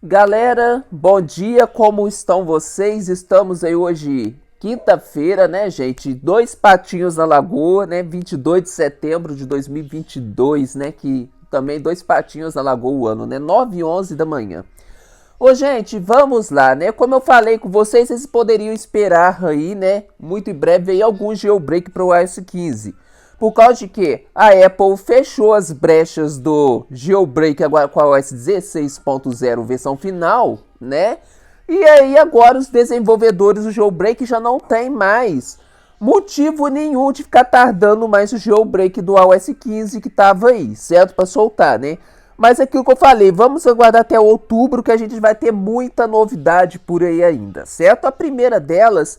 Galera, bom dia, como estão vocês? Estamos aí hoje, quinta-feira, né, gente? Dois patinhos na lagoa, né? 22 de setembro de 2022, né? Que também dois patinhos na lagoa o ano, né? 9h11 da manhã. Ô, gente, vamos lá, né? Como eu falei com vocês, vocês poderiam esperar aí, né? Muito em breve aí algum jailbreak para o iOS 15. Por causa de que a Apple fechou as brechas do jailbreak agora com a iOS 16.0 versão final, né? E aí agora os desenvolvedores do jailbreak já não tem mais motivo nenhum de ficar tardando mais o jailbreak do iOS 15 que tava aí, certo? Para soltar, né? Mas aquilo que eu falei, vamos aguardar até outubro que a gente vai ter muita novidade por aí ainda, certo? A primeira delas...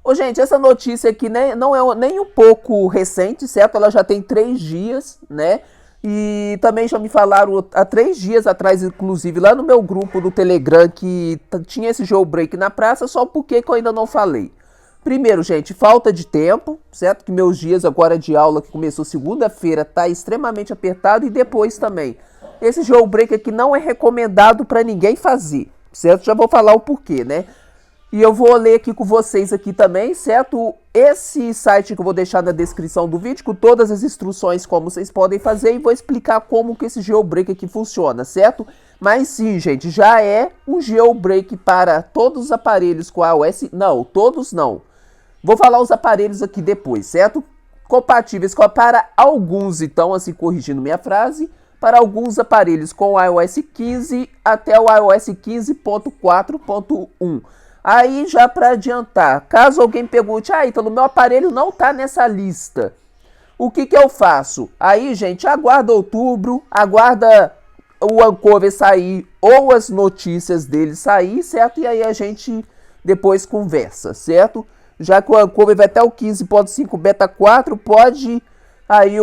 Ô, gente, essa notícia aqui, né, não é nem um pouco recente, certo? Ela já tem 3 dias, né? E também já me falaram há 3 dias atrás, inclusive, lá no meu grupo do Telegram, que tinha esse jailbreak na praça, só porque que eu ainda não falei. Primeiro, gente, falta de tempo, certo? Que meus dias agora de aula, que começou segunda-feira, tá extremamente apertado. E depois também, esse jailbreak aqui não é recomendado para ninguém fazer, certo? Já vou falar o porquê, né? E eu vou ler aqui com vocês aqui também, certo? Esse site que eu vou deixar na descrição do vídeo, com todas as instruções como vocês podem fazer, e vou explicar como que esse jailbreak aqui funciona, certo? Mas sim, gente, já é um jailbreak para todos os aparelhos com iOS... Não, todos não. Vou falar os aparelhos aqui depois, certo? Compatíveis para alguns, então, assim, corrigindo minha frase, para alguns aparelhos com iOS 15 até o iOS 15.4.1. Aí, já para adiantar, caso alguém pergunte, então no meu aparelho não tá nessa lista, o que eu faço? Aí, gente, aguarda outubro, aguarda o Uncover sair ou as notícias dele sair, certo? E aí a gente depois conversa, certo? Já que o Uncover vai até o 15.5 Beta 4, pode aí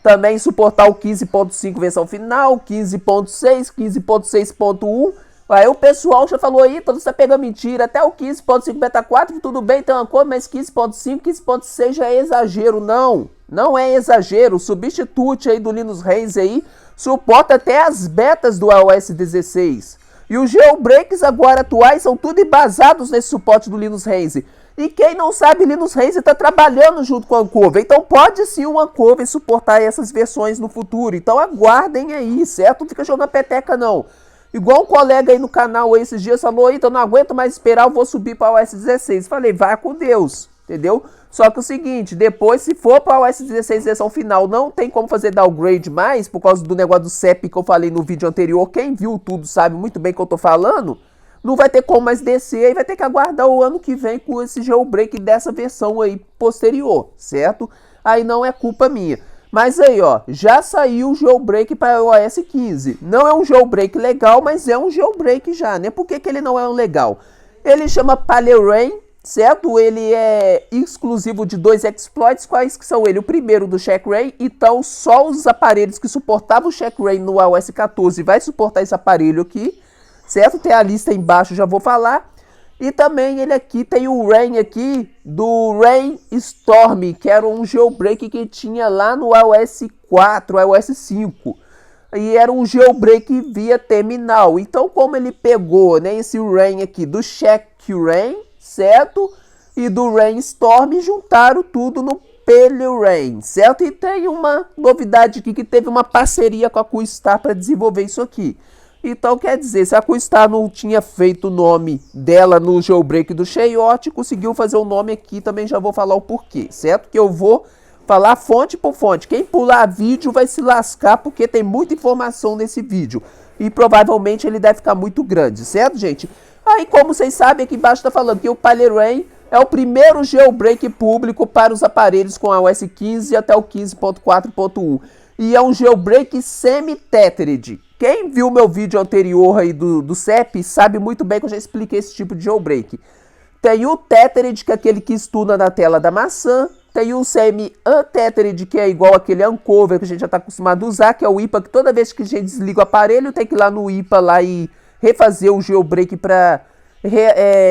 também suportar o 15.5 versão final, 15.6, 15.6.1. Aí o pessoal já falou aí, então você tá pegando mentira, até o 15.5 Beta 4, tudo bem, tem uma cor, mas 15.5, 15.6 já é exagero. Não, não é exagero. O substitute aí do Linus Raze aí suporta até as betas do iOS 16. E os jailbreaks agora atuais são tudo embasados nesse suporte do Linus Raze. E quem não sabe, Linus Raze está trabalhando junto com o Uncover. Então pode sim o Uncover suportar essas versões no futuro. Então aguardem aí, certo? Não fica jogando peteca não. Igual um colega aí no canal aí esses dias falou, então não aguento mais esperar, eu vou subir para o iOS 16. Falei, vai com Deus, entendeu? Só que o seguinte, depois se for para o iOS 16 versão final, não tem como fazer downgrade mais, por causa do negócio do CEP que eu falei no vídeo anterior. Quem viu tudo sabe muito bem o que eu tô falando. Não vai ter como mais descer e vai ter que aguardar o ano que vem com esse jailbreak dessa versão aí posterior, certo? Aí não é culpa minha. Mas aí, ó, já saiu o jailbreak para o iOS 15. Não é um jailbreak legal, mas é um jailbreak já, né? Por que ele não é um legal? Ele chama Palerain, certo? Ele é exclusivo de 2 exploits. Quais que são ele? O primeiro do Checkray. Então, só os aparelhos que suportavam o Checkray no iOS 14 vai suportar esse aparelho aqui, certo? Tem a lista aí embaixo, já vou falar. E também ele aqui tem o Rain aqui, do Rainstorm, que era um jailbreak que tinha lá no iOS 4, iOS 5. E era um jailbreak via terminal. Então como ele pegou, né, esse Rain aqui do Checkray, certo? E do Rainstorm, juntaram tudo no Palerain, certo? E tem uma novidade aqui que teve uma parceria com a QStar para desenvolver isso aqui. Então, quer dizer, se a QStar não tinha feito o nome dela no jailbreak do Chariot, conseguiu fazer o nome aqui, também já vou falar o porquê, certo? Que eu vou falar fonte por fonte. Quem pular vídeo vai se lascar, porque tem muita informação nesse vídeo. E provavelmente ele deve ficar muito grande, certo, gente? Aí, como vocês sabem, aqui embaixo está falando que o Palerain é o primeiro jailbreak público para os aparelhos com iOS 15 até o 15.4.1. E é um jailbreak semi-tethered. Quem viu meu vídeo anterior aí do CEP sabe muito bem que eu já expliquei esse tipo de jailbreak. Tem o tethered, que é aquele que estuna na tela da maçã. Tem o semi-untethered, que é igual aquele Uncover que a gente já está acostumado a usar, que é o IPA, que toda vez que a gente desliga o aparelho, tem que ir lá no IPA lá e refazer o jailbreak para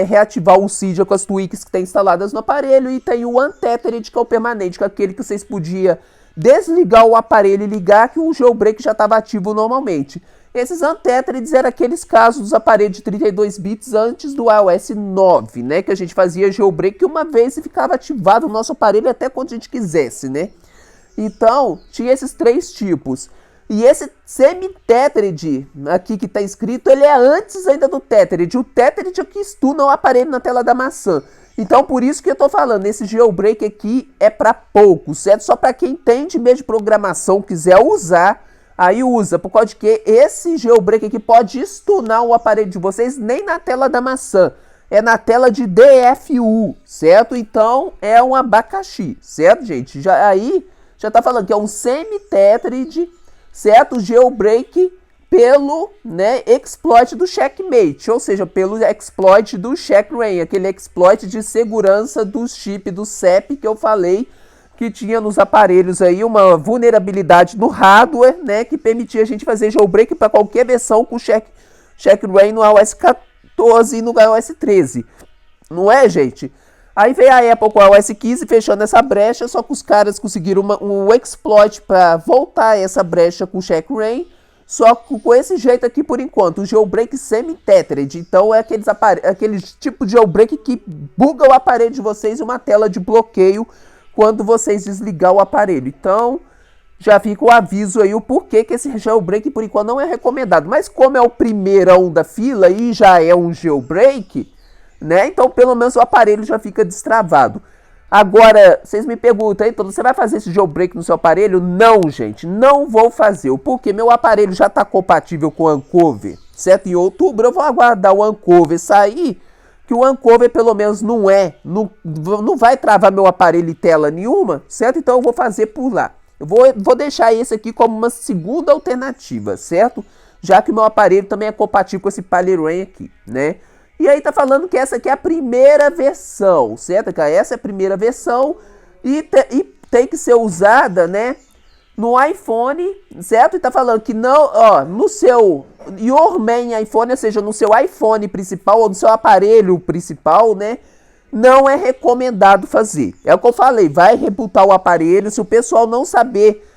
reativar o Cydia com as tweaks que tem instaladas no aparelho. E tem o untethered, que é o permanente, que é aquele que vocês podiam desligar o aparelho e ligar, que o jailbreak já estava ativo normalmente. Esses untethered eram aqueles casos dos aparelhos de 32 bits antes do iOS 9, né? Que a gente fazia jailbreak uma vez e ficava ativado o nosso aparelho até quando a gente quisesse, né? Então, tinha esses 3 tipos. E esse semi-tethered aqui que está escrito, ele é antes ainda do tethered. O tethered é o que stuna o aparelho na tela da maçã. Então, por isso que eu estou falando, esse jailbreak aqui é para poucos, certo? Só para quem entende mesmo de programação, quiser usar, aí usa. Por causa de que esse jailbreak aqui pode stunar o aparelho de vocês nem na tela da maçã. É na tela de DFU, certo? Então, é um abacaxi, certo, gente? Aí, já está falando que é um semi-tethered, certo? Jailbreak pelo, né, exploit do Checkmate, ou seja, pelo exploit do Checkra1n, aquele exploit de segurança do chip do CEP que eu falei que tinha nos aparelhos aí uma vulnerabilidade no hardware, né, que permitia a gente fazer jailbreak para qualquer versão com Checkra1n no iOS 14 e no iOS 13. Não é, gente? Aí veio a Apple com o iOS 15 fechando essa brecha, só que os caras conseguiram um exploit para voltar essa brecha com o Checkra1n, só que com esse jeito aqui por enquanto, o jailbreak semi-tethered. Então é aquele tipo de jailbreak que buga o aparelho de vocês e uma tela de bloqueio quando vocês desligar o aparelho. Então já fica o aviso aí o porquê que esse jailbreak por enquanto não é recomendado. Mas como é o primeirão da fila e já é um jailbreak, né? Então pelo menos o aparelho já fica destravado. Agora, vocês me perguntam, então você vai fazer esse jailbreak no seu aparelho? Não, gente, não vou fazer. Porque meu aparelho já está compatível com o Uncover, certo? Em outubro eu vou aguardar o Uncover sair, que o Uncover pelo menos não vai travar meu aparelho em tela nenhuma, certo? Então eu vou fazer por lá. Eu vou deixar esse aqui como uma segunda alternativa, certo? Já que o meu aparelho também é compatível com esse PaleyRain aqui, né? E aí tá falando que essa aqui é a primeira versão, certo? Essa é a primeira versão e tem que ser usada, né, no iPhone, certo? E tá falando que não, ó, no seu Your Main iPhone, ou seja, no seu iPhone principal ou no seu aparelho principal, né, não é recomendado fazer. É o que eu falei, vai rebootar o aparelho, se o pessoal não saber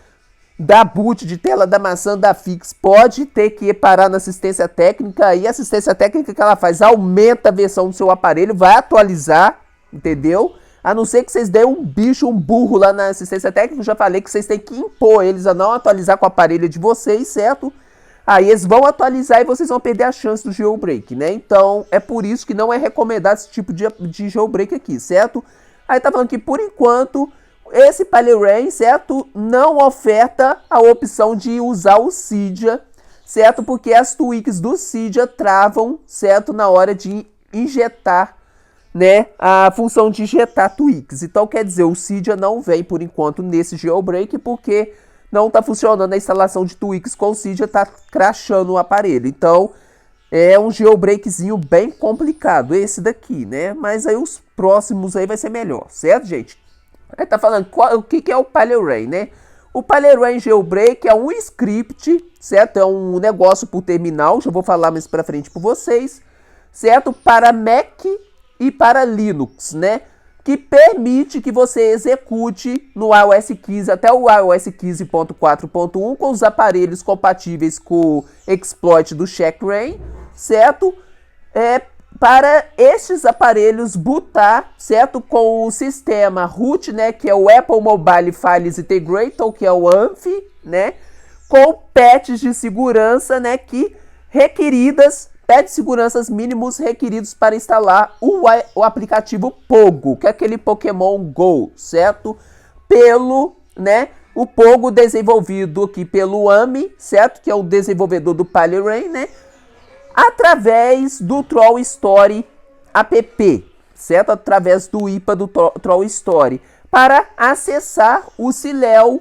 da boot de tela da maçã da Fix, pode ter que parar na assistência técnica, e a assistência técnica que ela faz aumenta a versão do seu aparelho, vai atualizar, entendeu? A não ser que vocês deem um bicho, um burro lá na assistência técnica, eu já falei que vocês têm que impor eles a não atualizar com o aparelho de vocês, certo? Aí eles vão atualizar e vocês vão perder a chance do jailbreak, né? Então é por isso que não é recomendado esse tipo de jailbreak aqui, certo? Aí tá falando que por enquanto esse PaleyRain, certo, não oferta a opção de usar o Cydia, certo, porque as tweaks do Cydia travam, certo, na hora de injetar, né, a função de injetar tweaks. Então quer dizer, o Cydia não vem por enquanto nesse jailbreak porque não está funcionando a instalação de tweaks com o Cydia, está crashando o aparelho. Então é um jailbreakzinho bem complicado esse daqui, né, mas aí os próximos aí vai ser melhor, certo, gente? Aí tá falando o que é o PaleyRain, né? O PaleyRain Jailbreak é um script, certo? É um negócio por terminal, já vou falar mais pra frente para vocês, certo? Para Mac e para Linux, né? Que permite que você execute no iOS 15 até o iOS 15.4.1 com os aparelhos compatíveis com o exploit do Checkra1n, certo? Para estes aparelhos bootar, certo, com o sistema root, né, que é o Apple Mobile Files Integrator, que é o AMF, né, com patches de segurança, né, patches de segurança mínimos requeridos para instalar o aplicativo Pogo, que é aquele Pokémon Go, certo, né, o Pogo desenvolvido aqui pelo AMI, certo, que é o desenvolvedor do PaleyRain, né, através do Troll Story app, certo? Através do IPA do Troll Story, para acessar o Ciléu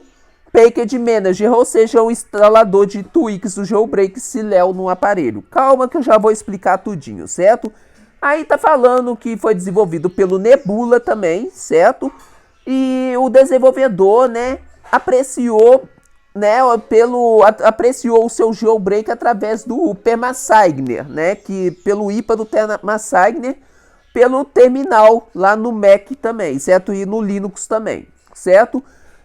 Package Manager, ou seja, o instalador de tweaks do jailbreak Ciléu no aparelho. Calma que eu já vou explicar tudinho, certo? Aí tá falando que foi desenvolvido pelo Nebula também, certo? E o desenvolvedor, né, apreciou o seu jailbreak através do Permasigner, né, que pelo IPA do Permasigner, pelo terminal lá no Mac também, certo? E no Linux também, certo?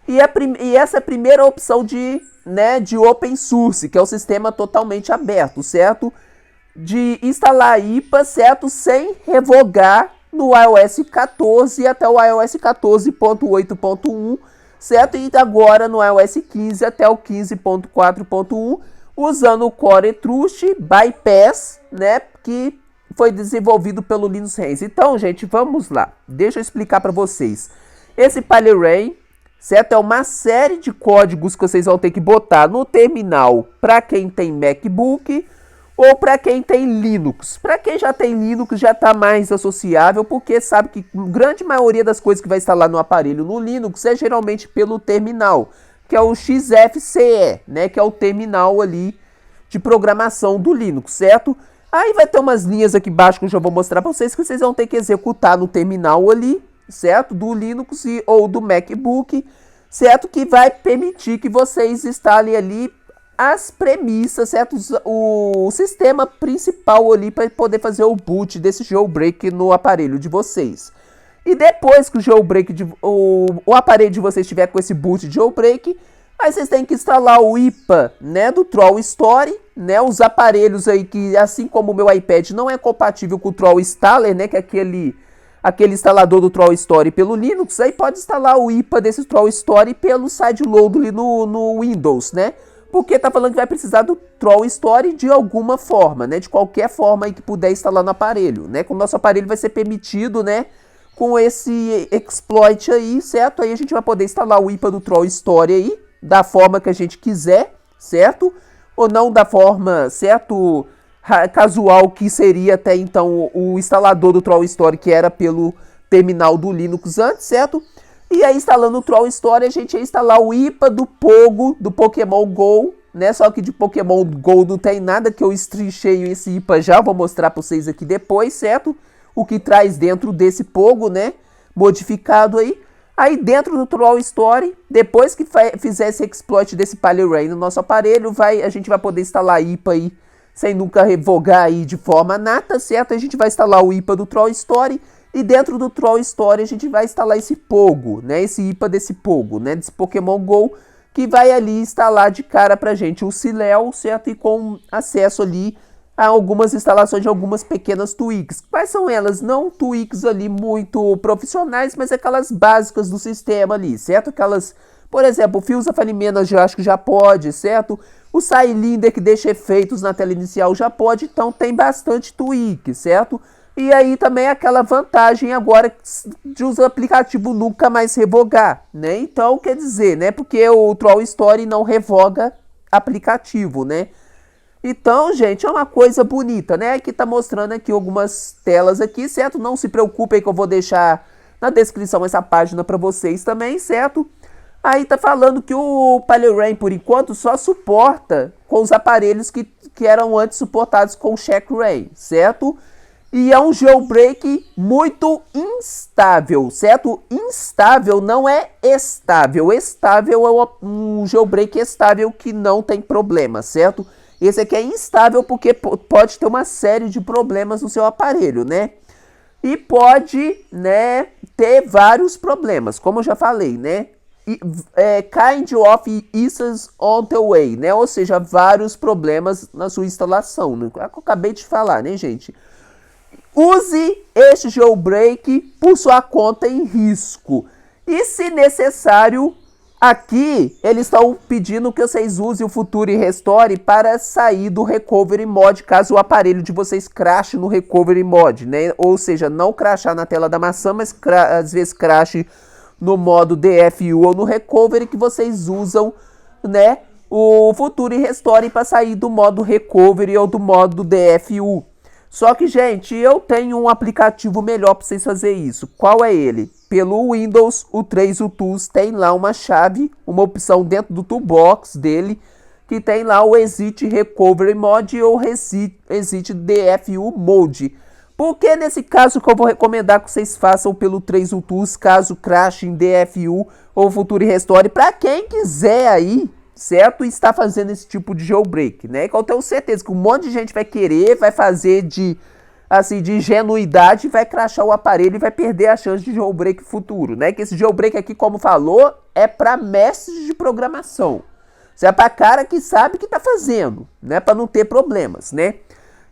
E essa é a primeira opção de open source, que é o sistema totalmente aberto, certo? De instalar a IPA, certo? Sem revogar no iOS 14 até o iOS 14.8.1, certo? E agora no iOS 15 até o 15.4.1, usando o Core Trust Bypass, né? Que foi desenvolvido pelo Linus Heinz. Então, gente, vamos lá. Deixa eu explicar para vocês. Esse PyLerain, certo? É uma série de códigos que vocês vão ter que botar no terminal para quem tem MacBook ou para quem tem Linux. Para quem já tem Linux já está mais associável, porque sabe que a grande maioria das coisas que vai instalar no aparelho no Linux é geralmente pelo terminal, que é o XFCE, né? Que é o terminal ali de programação do Linux, certo? Aí vai ter umas linhas aqui embaixo que eu já vou mostrar para vocês que vocês vão ter que executar no terminal ali, certo? Do Linux ou do MacBook, certo? Que vai permitir que vocês instalem ali as premissas, certo? O sistema principal ali para poder fazer o boot desse jailbreak no aparelho de vocês. E depois que o jailbreak o aparelho de vocês estiver com esse boot de jailbreak, aí vocês têm que instalar o IPA, né, do Troll Story, né, os aparelhos aí que, assim como o meu iPad não é compatível com o Troll Installer, né, que é aquele instalador do Troll Story pelo Linux, aí pode instalar o IPA desse Troll Story pelo sideload ali no Windows, né, porque tá falando que vai precisar do Troll Story de alguma forma, né, de qualquer forma aí que puder instalar no aparelho, né, com o nosso aparelho vai ser permitido, né, com esse exploit aí, certo, aí a gente vai poder instalar o IPA do Troll Story aí, da forma que a gente quiser, certo? Ou não da forma, certo, casual que seria até então o instalador do Troll Story, que era pelo terminal do Linux antes, certo? E aí instalando o Troll Story a gente ia instalar o IPA do Pogo, do Pokémon GO, né? Só que de Pokémon GO não tem nada, que eu estrinchei esse IPA já, vou mostrar para vocês aqui depois, certo? O que traz dentro desse Pogo, né? Modificado aí. Aí dentro do Troll Story, depois que fizer esse exploit desse PyLerain no nosso aparelho, a gente vai poder instalar a IPA aí, sem nunca revogar aí de forma nata, certo? A gente vai instalar o IPA do Troll Story, e dentro do Troll Story a gente vai instalar esse Pogo, né? Esse IPA desse Pogo, né? Desse Pokémon GO, que vai ali instalar de cara pra gente o Ciléu, certo? E com acesso ali a algumas instalações de algumas pequenas tweaks. Quais são elas? Não tweaks ali muito profissionais, mas aquelas básicas do sistema ali, certo? Aquelas, por exemplo, o Fios Afanimena eu acho que já pode, certo? O Cylinder que deixa efeitos na tela inicial já pode, então tem bastante tweak, certo? E aí também aquela vantagem agora de os aplicativos nunca mais revogar, né? Então, quer dizer, né? Porque o Troll Story não revoga aplicativo, né? Então, gente, é uma coisa bonita, né? Aqui tá mostrando aqui algumas telas aqui, certo? Não se preocupem que eu vou deixar na descrição essa página para vocês também, certo? Aí tá falando que o PyLerain, por enquanto, só suporta com os aparelhos que eram antes suportados com o Checkra, certo? E é um jailbreak muito instável, certo? Instável não é estável. Estável é um jailbreak estável que não tem problema, certo? Esse aqui é instável porque pode ter uma série de problemas no seu aparelho, né? E pode, né, ter vários problemas, como eu já falei, né? Kind of issues on the way, né? Ou seja, vários problemas na sua instalação, né? É o que eu acabei de falar, né, gente? Use este jailbreak por sua conta em risco. E se necessário, aqui eles estão pedindo que vocês usem o Future Restore para sair do Recovery Mode, caso o aparelho de vocês crache no Recovery Mode, né? Ou seja, não crashar na tela da maçã, mas às vezes crache no modo DFU ou no Recovery, que vocês usam, né, o Future Restore para sair do modo Recovery ou do modo DFU. Só que, gente, eu tenho um aplicativo melhor para vocês fazerem isso. Qual é ele? Pelo Windows, o 3UTools tem lá uma chave, uma opção dentro do toolbox dele, que tem lá o Exit Recovery Mode ou Exit DFU Mode. Porque nesse caso que eu vou recomendar que vocês façam pelo 3UTools, caso crash em DFU ou Future Restore, para quem quiser aí, certo? Está fazendo esse tipo de jailbreak, né? Que eu tenho certeza que um monte de gente vai querer, vai fazer assim, de ingenuidade, vai crashar o aparelho e vai perder a chance de jailbreak futuro, né? Que esse jailbreak aqui, como falou, é para mestres de programação. Isso é para cara que sabe o que tá fazendo, né? Para não ter problemas, né?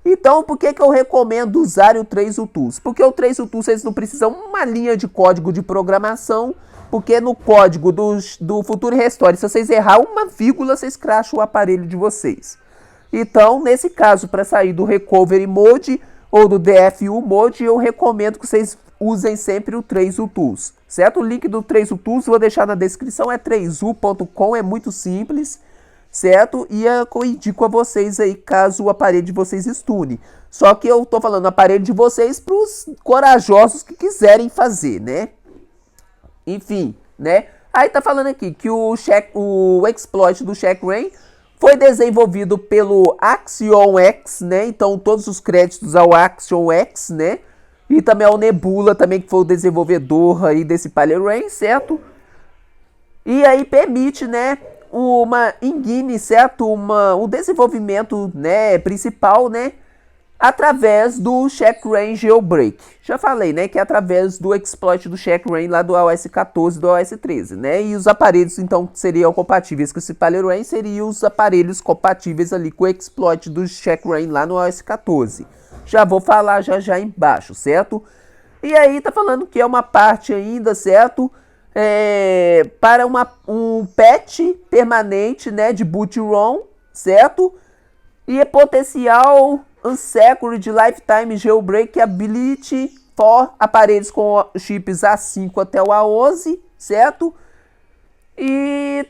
Então, por que eu recomendo usar o TraceTools? Porque o TraceTools, vocês não precisam uma linha de código de programação, porque no código do Future Restore, se vocês errar uma vírgula, vocês crasham o aparelho de vocês. Então, nesse caso, para sair do Recovery Mode ou do DFU Mode, eu recomendo que vocês usem sempre o TraceTools, certo? O link do TraceTools eu vou deixar na descrição, é traceu.com, é muito simples, certo? E eu indico a vocês aí, caso o aparelho de vocês stune. Só que eu tô falando aparelho de vocês para os corajosos que quiserem fazer, né? Enfim, né? Aí tá falando aqui que o exploit do Checkra1n foi desenvolvido pelo Axiom X, né? Então todos os créditos ao Axiom X, né? E também ao Nebula, também que foi o desenvolvedor aí desse PyLane, certo? E aí permite, né, uma engine, certo? Um desenvolvimento, né, principal, né, através do Checkra1n Jailbreak. Já falei, né, que é através do exploit do Checkra1n lá do iOS 14 e do iOS 13, né? E os aparelhos, então, que seriam compatíveis com esse PyLane seriam os aparelhos compatíveis ali com o exploit do Checkra1n lá no iOS 14. Já vou falar já embaixo, certo? E aí tá falando que é uma parte ainda, certo? Para um patch permanente, né, de boot ROM, certo? E é potencial Unsecured Lifetime Jailbreak Ability for aparelhos com chips A5 até o A11, certo? E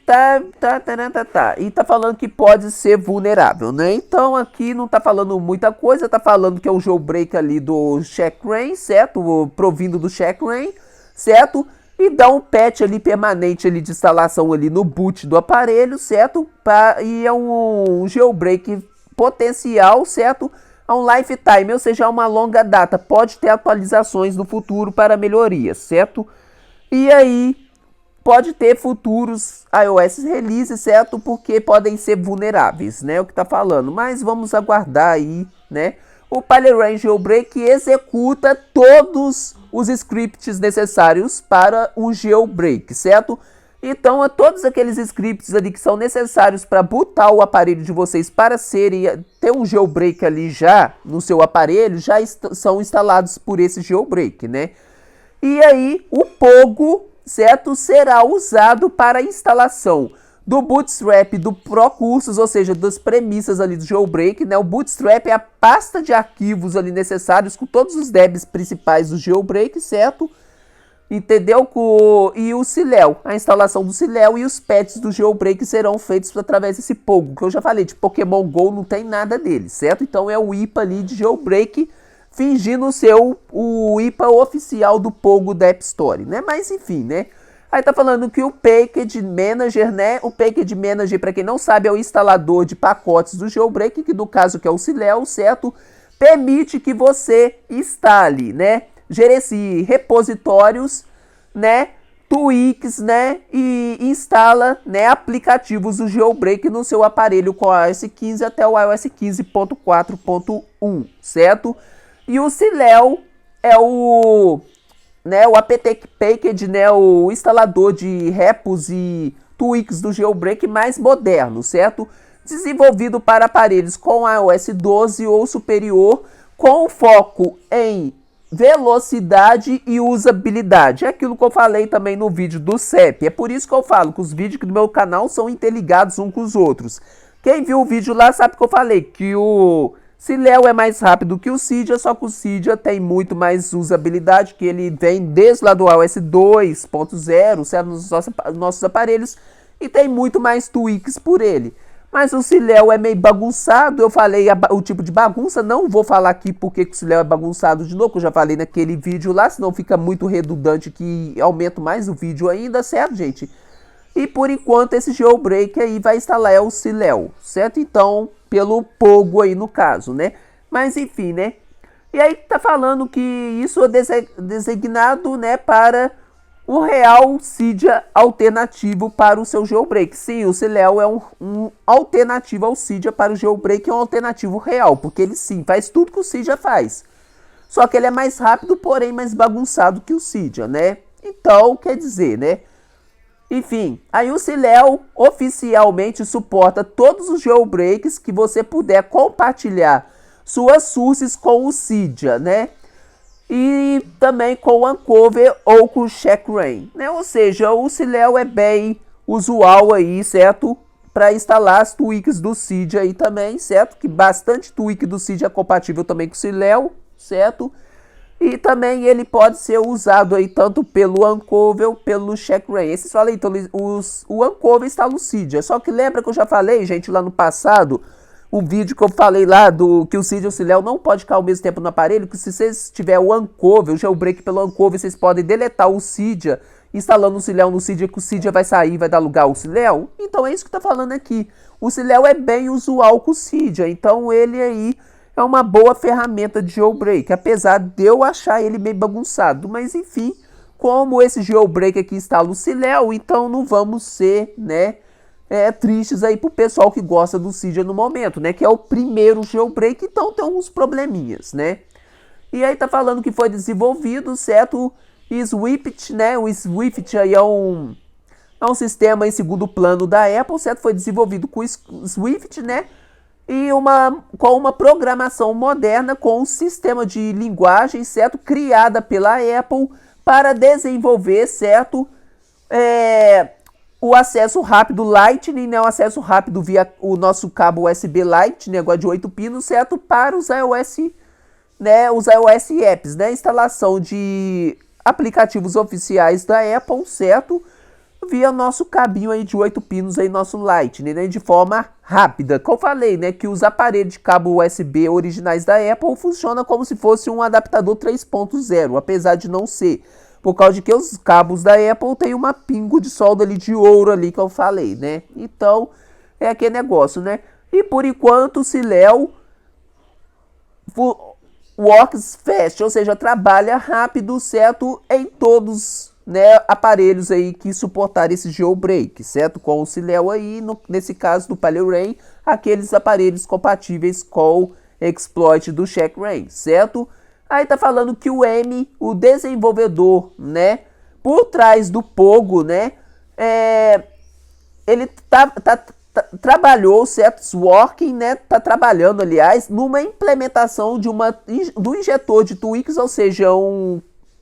E tá falando que pode ser vulnerável, né? Então aqui não tá falando muita coisa, tá falando que é o jailbreak ali do Checkra1n, certo? Provindo do Checkra1n, certo? E dá um patch ali permanente ali de instalação ali no boot do aparelho, certo? E é um jailbreak potencial, certo? A um lifetime, ou seja, uma longa data. Pode ter atualizações no futuro para melhorias, certo? E aí pode ter futuros iOS releases, certo? Porque podem ser vulneráveis, né? O que tá falando. Mas vamos aguardar aí, né? O PyLane Jailbreak executa todos os scripts necessários para o jailbreak, certo? Então, todos aqueles scripts ali que são necessários para botar o aparelho de vocês para ter um jailbreak ali já no seu aparelho, já são instalados por esse jailbreak, né? E aí, o Pogo, certo, será usado para a instalação do Bootstrap do ProCursos, ou seja, das premissas ali do jailbreak, né? O Bootstrap é a pasta de arquivos ali necessários com todos os debs principais do jailbreak, certo? Entendeu? E o Ciléu, a instalação do Ciléu e os patches do jailbreak serão feitos através desse Pogo, que eu já falei, de Pokémon GO não tem nada dele, certo? Então é o IPA ali de jailbreak, fingindo ser o IPA oficial do Pogo da App Store, né? Mas enfim, né? Aí tá falando que o Package Manager, né? O Package Manager, para quem não sabe, é o instalador de pacotes do jailbreak, que no caso que é o Ciléu, certo? Permite que você instale, né? Gerencie repositórios, né? Tweaks, né? E instala, né, aplicativos do jailbreak no seu aparelho com o iOS 15 até o iOS 15.4.1, certo? E o Ciléu é o apt package, né, o instalador de repos e tweaks do jailbreak mais moderno, certo? Desenvolvido para aparelhos com iOS 12 ou superior, com foco em velocidade e usabilidade. É aquilo que eu falei também no vídeo do CEP. É por isso que eu falo que os vídeos do meu canal são interligados uns com os outros. Quem viu o vídeo lá sabe que eu falei que o Ciléu é mais rápido que o Cydia, só que o Cydia tem muito mais usabilidade, que ele vem desde lá do iOS 2.0, certo, nos nossos aparelhos, e tem muito mais tweaks por ele. Mas o Ciléu é meio bagunçado, eu falei o tipo de bagunça, não vou falar aqui porque o Ciléu é bagunçado de novo, que eu já falei naquele vídeo lá, senão fica muito redundante que aumenta mais o vídeo ainda, certo, gente? E por enquanto esse jailbreak aí vai instalar o Ciléu, certo? Então, pelo Pogo aí no caso, né? Mas enfim, né? E aí tá falando que isso é designado, né, para o real Cydia alternativo para o seu jailbreak. Sim, o Ciléu é um alternativo ao Cydia para o jailbreak, é um alternativo real, porque ele sim faz tudo que o Cydia faz. Só que ele é mais rápido, porém mais bagunçado que o Cydia, né? Então, quer dizer, né? Enfim, aí o Ciléu oficialmente suporta todos os jailbreaks que você puder compartilhar suas sources com o Cydia, né? E também com o Uncover ou com o Checkra1, né? Ou seja, o Ciléu é bem usual aí, certo? Para instalar as tweaks do Cydia aí também, certo? Que bastante tweak do Cydia é compatível também com o Ciléu, certo? E também ele pode ser usado aí tanto pelo Uncover ou pelo Checkra1. Esses falei, então o Uncover está no Cydia. Só que lembra que eu já falei, gente, lá no passado, o vídeo que eu falei lá do que o Cydia e o Ciléu não pode ficar ao mesmo tempo no aparelho, que se vocês tiver o Uncover, o jailbreak pelo Uncover, vocês podem deletar o Cydia, instalando o Ciléu no Cydia, que o Cydia vai sair e vai dar lugar ao Ciléu. Então é isso que tá falando aqui. O Ciléu é bem usual com o Cydia, então ele aí é uma boa ferramenta de jailbreak, apesar de eu achar ele meio bagunçado. Mas enfim, como esse jailbreak aqui instala o Ciléu, então não vamos ser, né, tristes aí pro pessoal que gosta do Cydia no momento, né, que é o primeiro jailbreak, então tem uns probleminhas, né. E aí tá falando que foi desenvolvido, certo, Swift, né, o Swift aí é um sistema em segundo plano da Apple, certo, foi desenvolvido com o Swift, né, e com uma programação moderna, com um sistema de linguagem, certo, criada pela Apple para desenvolver, certo, o acesso rápido Lightning, né, o acesso rápido via o nosso cabo USB Lightning, negócio de 8 pinos, certo, para os iOS, né, os iOS apps, né, instalação de aplicativos oficiais da Apple, certo, via nosso cabinho aí de 8 pinos aí, nosso Lightning, né, de forma rápida. Como eu falei, né, que os aparelhos de cabo USB originais da Apple funcionam como se fosse um adaptador 3.0, apesar de não ser, por causa de que os cabos da Apple tem uma pingo de solda ali de ouro ali que eu falei, né. Então, é aquele negócio, né. E por enquanto o Ciléu works fast, ou seja, trabalha rápido, certo, em todos, né, aparelhos aí que suportarem esse jailbreak, certo? Com o Ciléu aí, nesse caso do PalioRain, aqueles aparelhos compatíveis com o exploit do Checkra1, certo? Aí tá falando que o M, o desenvolvedor, né, por trás do Pogo, né, ele trabalhou, certo? Working, né? Tá trabalhando, aliás, numa implementação do injetor de tweaks, ou seja,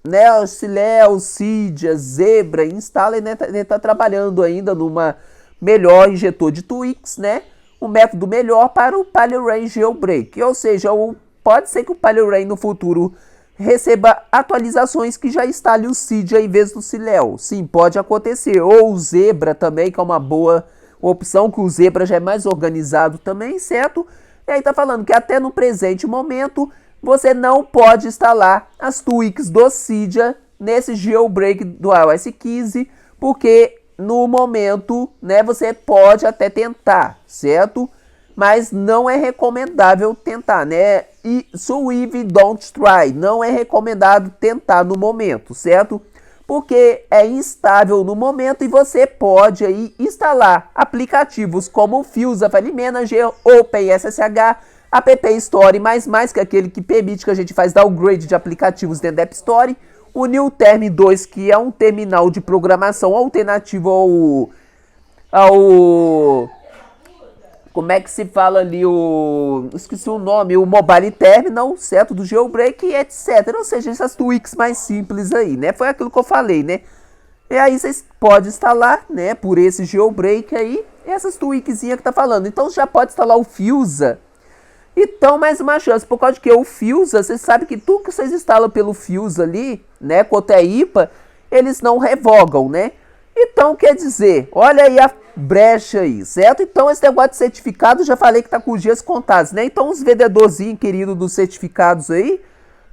né, Ciléu, Cydia, Zebra, instala, né? Ele tá trabalhando ainda numa melhor injetor de tweaks, né? Um método melhor para o PalioRain jailbreak, ou seja, pode ser que o PalioRain no futuro receba atualizações que já instale o Cydia em vez do Ciléu. Sim, pode acontecer. Ou o Zebra também, que é uma boa opção, que o Zebra já é mais organizado também, certo? E aí tá falando que até no presente momento você não pode instalar as tweaks do Cydia nesse jailbreak do iOS 15, porque no momento, né, você pode até tentar, certo? Mas não é recomendável tentar, né? E so if don't try, não é recomendado tentar no momento, certo? Porque é instável no momento e você pode aí instalar aplicativos como o Fusa File Manager, OpenSSH, App Store, mais que aquele que permite que a gente faz downgrade de aplicativos dentro da App Store, o NewTerm 2, que é um terminal de programação alternativo ao como é que se fala ali esqueci o nome, o Mobile Terminal, certo, do jailbreak, etc. Ou seja, essas tweaks mais simples aí, né? Foi aquilo que eu falei, né? E aí vocês podem instalar, né, por esse jailbreak aí, essas tweakzinhas que tá falando. Então já pode instalar o Fusa. Então, mais uma chance, por causa de que o Fusa, vocês sabem que tudo que vocês instalam pelo Fusa ali, né, quanto é IPA, eles não revogam, né? Então, quer dizer, olha aí a brecha aí, certo? Então, esse negócio de certificado, já falei que tá com os dias contados, né? Então, os vendedorzinhos queridos dos certificados aí,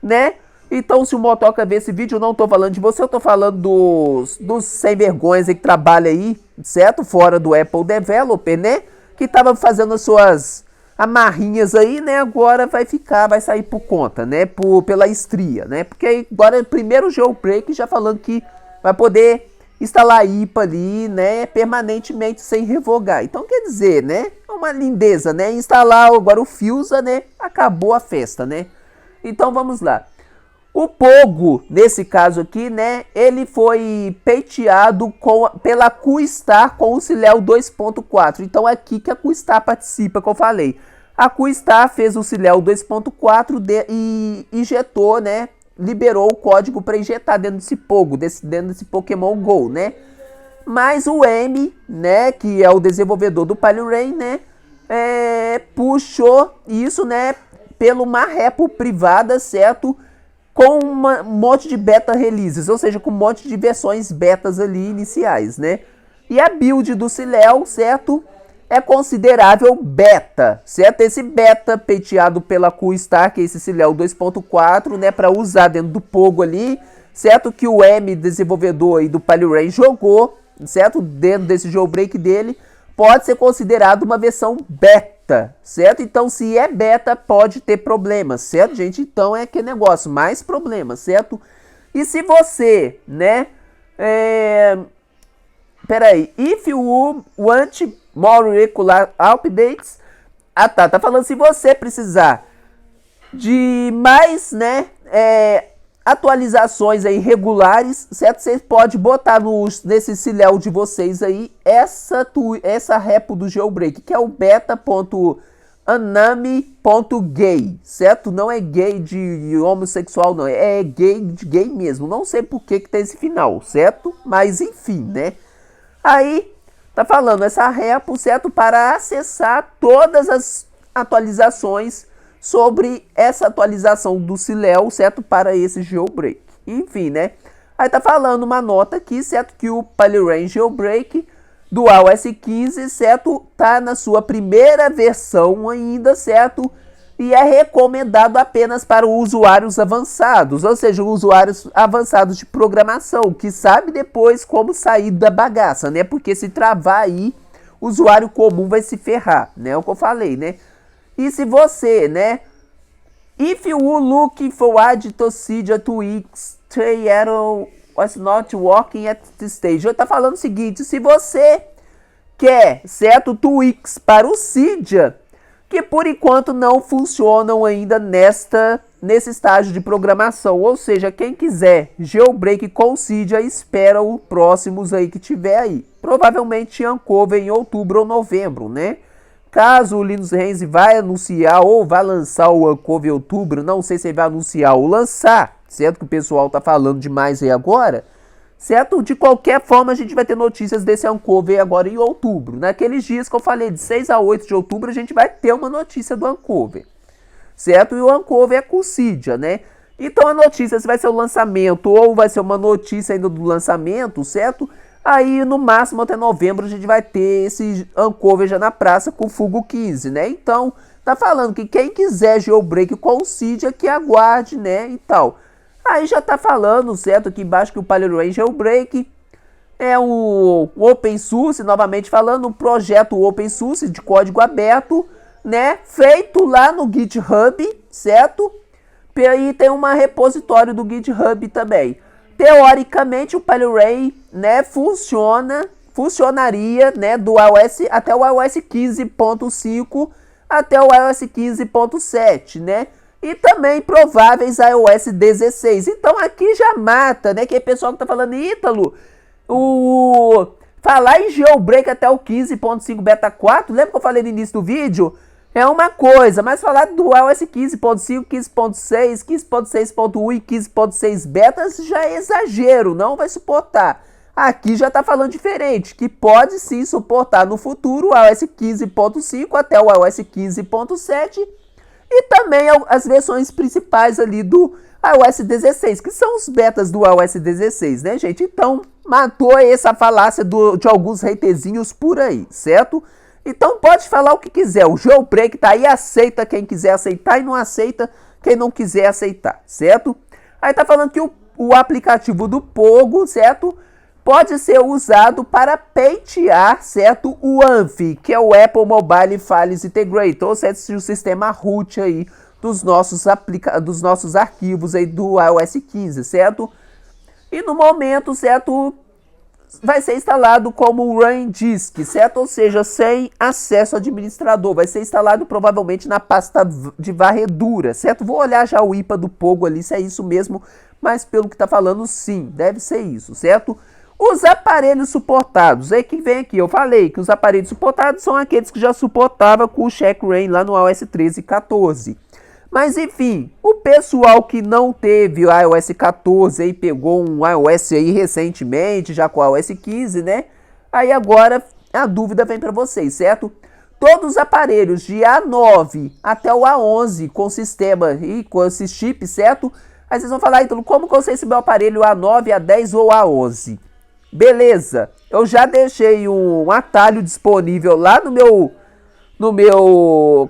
né? Então, se o Motoca ver esse vídeo, eu não tô falando de você, eu tô falando dos sem vergonhas aí que trabalham aí, certo? Fora do Apple Developer, né? Que tava fazendo as suas amarrinhas aí, né? Agora vai sair por conta, né? Pela estria, né? Porque agora, primeiro jailbreak, já falando que vai poder instalar IPA ali, né, permanentemente sem revogar. Então, quer dizer, né, é uma lindeza, né, instalar agora o Fusa, né, acabou a festa, né. Então, vamos lá. O Pogo, nesse caso aqui, né, ele foi pateado pela QStar com o Ciléu 2.4. Então é aqui que a QStar participa, que eu falei. A QStar fez o Ciléu 2.4 e injetou, né, liberou o código para injetar dentro desse Pogo, dentro desse Pokémon GO, né. Mas o M, né, que é o desenvolvedor do PalhRain, né, puxou isso, né, pela uma repo privada, certo? Com um monte de beta releases, ou seja, com um monte de versões betas ali iniciais, né? E a build do Ciléu, certo? É considerável beta, certo? Esse beta pateado pela QStar, que é esse Ciléu 2.4, né? Para usar dentro do Pogo ali, certo? Que o M, desenvolvedor aí do PalhRain, jogou, certo? Dentro desse jailbreak dele, pode ser considerado uma versão beta, certo? Então, se é beta, pode ter problemas, certo, gente? Então, é que negócio, mais problemas, certo? E se você, né, peraí, if you want more regular updates, tá falando se você precisar de mais, né, atualizações aí regulares, certo? Vocês podem botar nesse Ciléu de vocês aí essa repo do jailbreak, que é o beta.anami.gay, certo? Não é gay de homossexual, não, é gay de gay mesmo. Não sei por que tem esse final, certo? Mas enfim, né? Aí tá falando essa repo, certo? Para acessar todas as atualizações sobre essa atualização do Ciléu, certo? Para esse jailbreak. Enfim, né? Aí tá falando uma nota aqui, certo? Que o PalhRain Jailbreak do iOS 15, certo? Tá na sua primeira versão ainda, certo? E é recomendado apenas para usuários avançados, ou seja, usuários avançados de programação, que sabe depois como sair da bagaça, né? Porque se travar aí, o usuário comum vai se ferrar, né? É o que eu falei, né? E se você, né? If you looking for add to Cydia tweaks, try arrow was not working at this stage. Eu tá falando o seguinte, se você quer, certo, tweaks para o Cydia, que por enquanto não funcionam ainda nesse estágio de programação. Ou seja, quem quiser jailbreak com Cydia, espera os próximos aí que tiver aí. Provavelmente Uncover em outubro ou novembro, né? Caso o Linus Renzi vai anunciar ou vai lançar o Uncover em outubro, não sei se ele vai anunciar ou lançar, certo? Que o pessoal tá falando demais aí agora, certo? De qualquer forma, a gente vai ter notícias desse Uncover agora em outubro. Naqueles dias que eu falei, de 6 a 8 de outubro, a gente vai ter uma notícia do Uncover, certo? E o Uncover é com Cydia, né? Então a notícia se vai ser o lançamento ou vai ser uma notícia ainda do lançamento, certo? Aí no máximo até novembro a gente vai ter esse Uncover já na praça com o Fugo 15, né? Então tá falando que quem quiser jailbreak com o Cydia que aguarde, né? E tal. Aí já tá falando, certo, aqui embaixo que o PalhRain Jailbreak é o open source, novamente falando, um projeto open source de código aberto, né, feito lá no GitHub, certo? E aí tem uma repositório do GitHub também. Teoricamente o PalhRain, né, funcionaria, né, do iOS até o iOS 15.5 até o iOS 15.7, né? E também prováveis iOS 16. Então aqui já mata, né? Que é o pessoal que tá falando, Ítalo, falar em jailbreak até o 15.5 beta 4, lembra que eu falei no início do vídeo? É uma coisa, mas falar do iOS 15.5, 15.6, 15.6.1 e 15.6 betas já é exagero, não vai suportar. Aqui já tá falando diferente, que pode sim suportar no futuro o iOS 15.5 até o iOS 15.7 e também as versões principais ali do iOS 16, que são os betas do iOS 16, né, gente? Então, matou essa falácia de alguns haterzinhos por aí, certo? Então pode falar o que quiser, o jailbreak tá aí, aceita quem quiser aceitar e não aceita quem não quiser aceitar, certo? Aí tá falando que o aplicativo do Pogo, certo? Pode ser usado para patear, certo? O ANFI, que é o Apple Mobile Files Integrator, ou seja, o sistema root aí dos nossos arquivos aí do iOS 15, certo? E no momento, certo? vai ser instalado como Run Disk, certo? Ou seja, sem acesso ao administrador. Vai ser instalado provavelmente na pasta de varredura, certo? Vou olhar já o IPA do Pogo ali, se é isso mesmo, mas pelo que tá falando, sim, deve ser isso, certo? Os aparelhos suportados, aí que vem aqui, eu falei que os aparelhos suportados são aqueles que já suportavam com o Check Rain lá no iOS 13 e 14. Mas enfim, o pessoal que não teve o iOS 14 e pegou um iOS aí recentemente, já com o iOS 15, né? Aí agora a dúvida vem para vocês, certo? Todos os aparelhos de A9 até o A11 com sistema e com esse chip, certo? Aí vocês vão falar, então, como que eu sei se meu aparelho A9, A10 ou A11? Beleza, eu já deixei um atalho disponível lá no meu,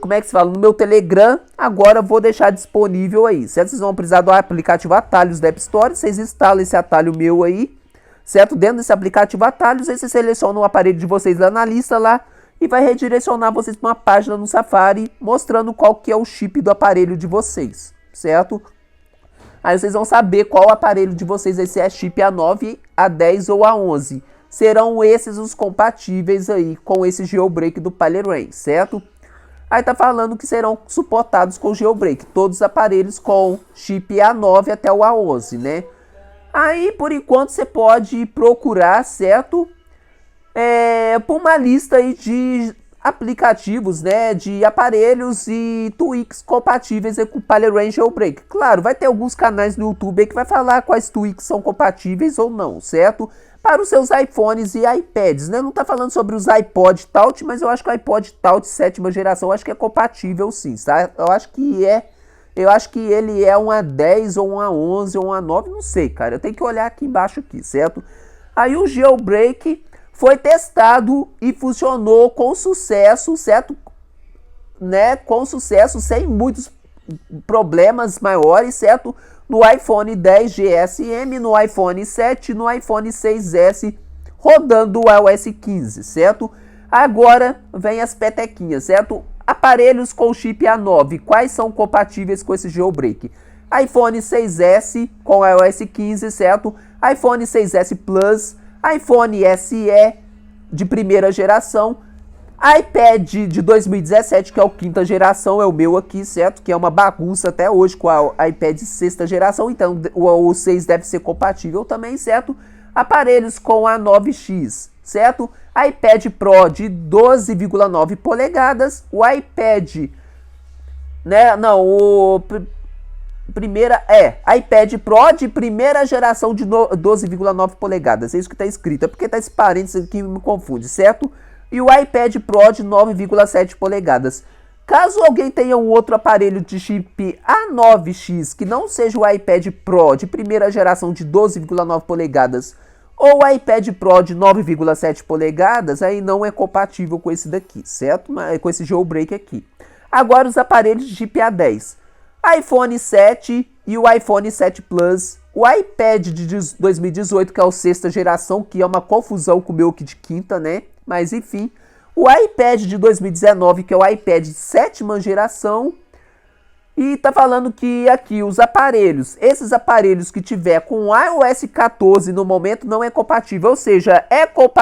como é que se fala? No meu Telegram, agora eu vou deixar disponível aí, certo? Vocês vão precisar do aplicativo Atalhos da App Store, vocês instalam esse atalho meu aí, certo? Dentro desse aplicativo Atalhos, aí vocês selecionam o aparelho de vocês lá na lista lá e vai redirecionar vocês para uma página no Safari mostrando qual que é o chip do aparelho de vocês, certo? Aí vocês vão saber qual aparelho de vocês, se é chip A9, A10 ou A11. Serão esses os compatíveis aí com esse jailbreak do Pilot Rain, certo? Aí tá falando que serão suportados com jailbreak, todos os aparelhos com chip A9 até o A11, né? Aí, por enquanto, você pode procurar, certo? Por uma lista aí de aplicativos, né, de aparelhos e tweaks compatíveis com o Pilot Rain Jailbreak. Claro, vai ter alguns canais no YouTube aí que vai falar quais tweaks são compatíveis ou não, certo? Para os seus iPhones e iPads, né? Não tá falando sobre os iPod Touch, mas eu acho que o iPod Touch 7ª geração, eu acho que é compatível sim, tá? Eu acho que ele é um A10 ou um A11 ou um A9, não sei, cara. Eu tenho que olhar aqui embaixo aqui, certo? Aí o jailbreak foi testado e funcionou com sucesso, certo? Né? Com sucesso, sem muitos problemas maiores, certo? No iPhone 10 GSM, no iPhone 7, no iPhone 6S, rodando o iOS 15, certo? Agora vem as petequinhas, certo? Aparelhos com chip A9, quais são compatíveis com esse jailbreak? iPhone 6S com iOS 15, certo? iPhone 6S Plus, iPhone SE de primeira geração, iPad de 2017, que é o 5ª geração, é o meu aqui, certo? Que é uma bagunça até hoje com a iPad 6ª geração, então o 6 deve ser compatível também, certo? Aparelhos com a 9X, certo? iPad Pro de 12,9 polegadas, o iPad, né? Não, iPad Pro de primeira geração de 12,9 polegadas. É isso que está escrito. É porque está esse parênteses aqui que me confunde, certo? E o iPad Pro de 9,7 polegadas. Caso alguém tenha um outro aparelho de chip A9X que não seja o iPad Pro de primeira geração de 12,9 polegadas ou o iPad Pro de 9,7 polegadas, aí não é compatível com esse daqui, certo? Com esse jailbreak aqui. Agora os aparelhos de chip A10. iPhone 7 e o iPhone 7 Plus, o iPad de 2018, que é o 6ª geração, que é uma confusão com o meu aqui de 5ª, né? Mas enfim, o iPad de 2019, que é o iPad de 7ª geração, e tá falando que aqui os aparelhos, esses aparelhos que tiver com iOS 14 no momento não é compatível, ou seja,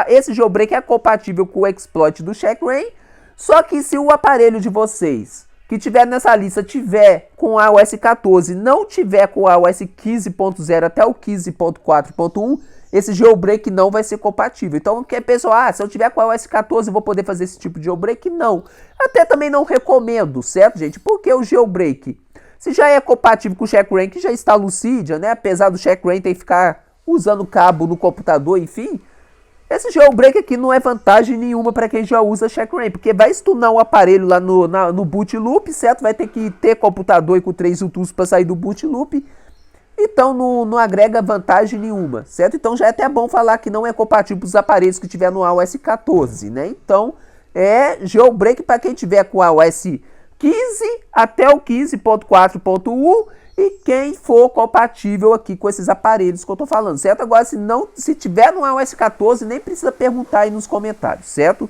esse jailbreak é compatível com o exploit do Check Rain, só que se o aparelho de vocês que tiver nessa lista tiver com o iOS 14, não tiver com o iOS 15.0 até o 15.4.1, esse jailbreak não vai ser compatível. Então, que pessoal, se eu tiver com o iOS 14, eu vou poder fazer esse tipo de jailbreak? Não. Até também não recomendo, certo, gente? Porque o jailbreak, se já é compatível com o Check Rain, que já está Lucidia, né? Apesar do Check Rain ter que ficar usando cabo no computador, enfim, esse jailbreak aqui não é vantagem nenhuma para quem já usa Check Rain, porque vai stunar o aparelho lá no boot loop, certo? Vai ter que ter computador e com 3 UTUs para sair do boot loop. Então não agrega vantagem nenhuma, certo? Então já é até bom falar que não é compatível para os aparelhos que tiver no iOS 14, né? Então é jailbreak para quem tiver com o iOS 15 até o 15.4.1 e quem for compatível aqui com esses aparelhos que eu tô falando, certo? Agora, se tiver no iOS 14, nem precisa perguntar aí nos comentários, certo?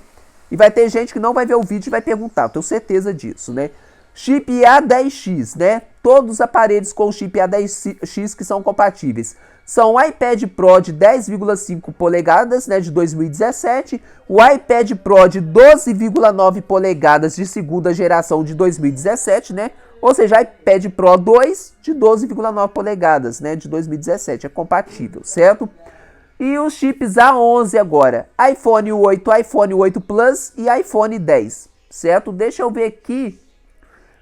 E vai ter gente que não vai ver o vídeo e vai perguntar, eu tenho certeza disso, né? Chip A10X, né? todos os aparelhos com chip A10X que são compatíveis. São o iPad Pro de 10,5 polegadas, né, de 2017, o iPad Pro de 12,9 polegadas de segunda geração de 2017, né, ou seja, iPad Pro 2 de 12,9 polegadas, né, de 2017, é compatível, certo? E os chips A11 agora, iPhone 8, iPhone 8 Plus e iPhone 10, certo? Deixa eu ver aqui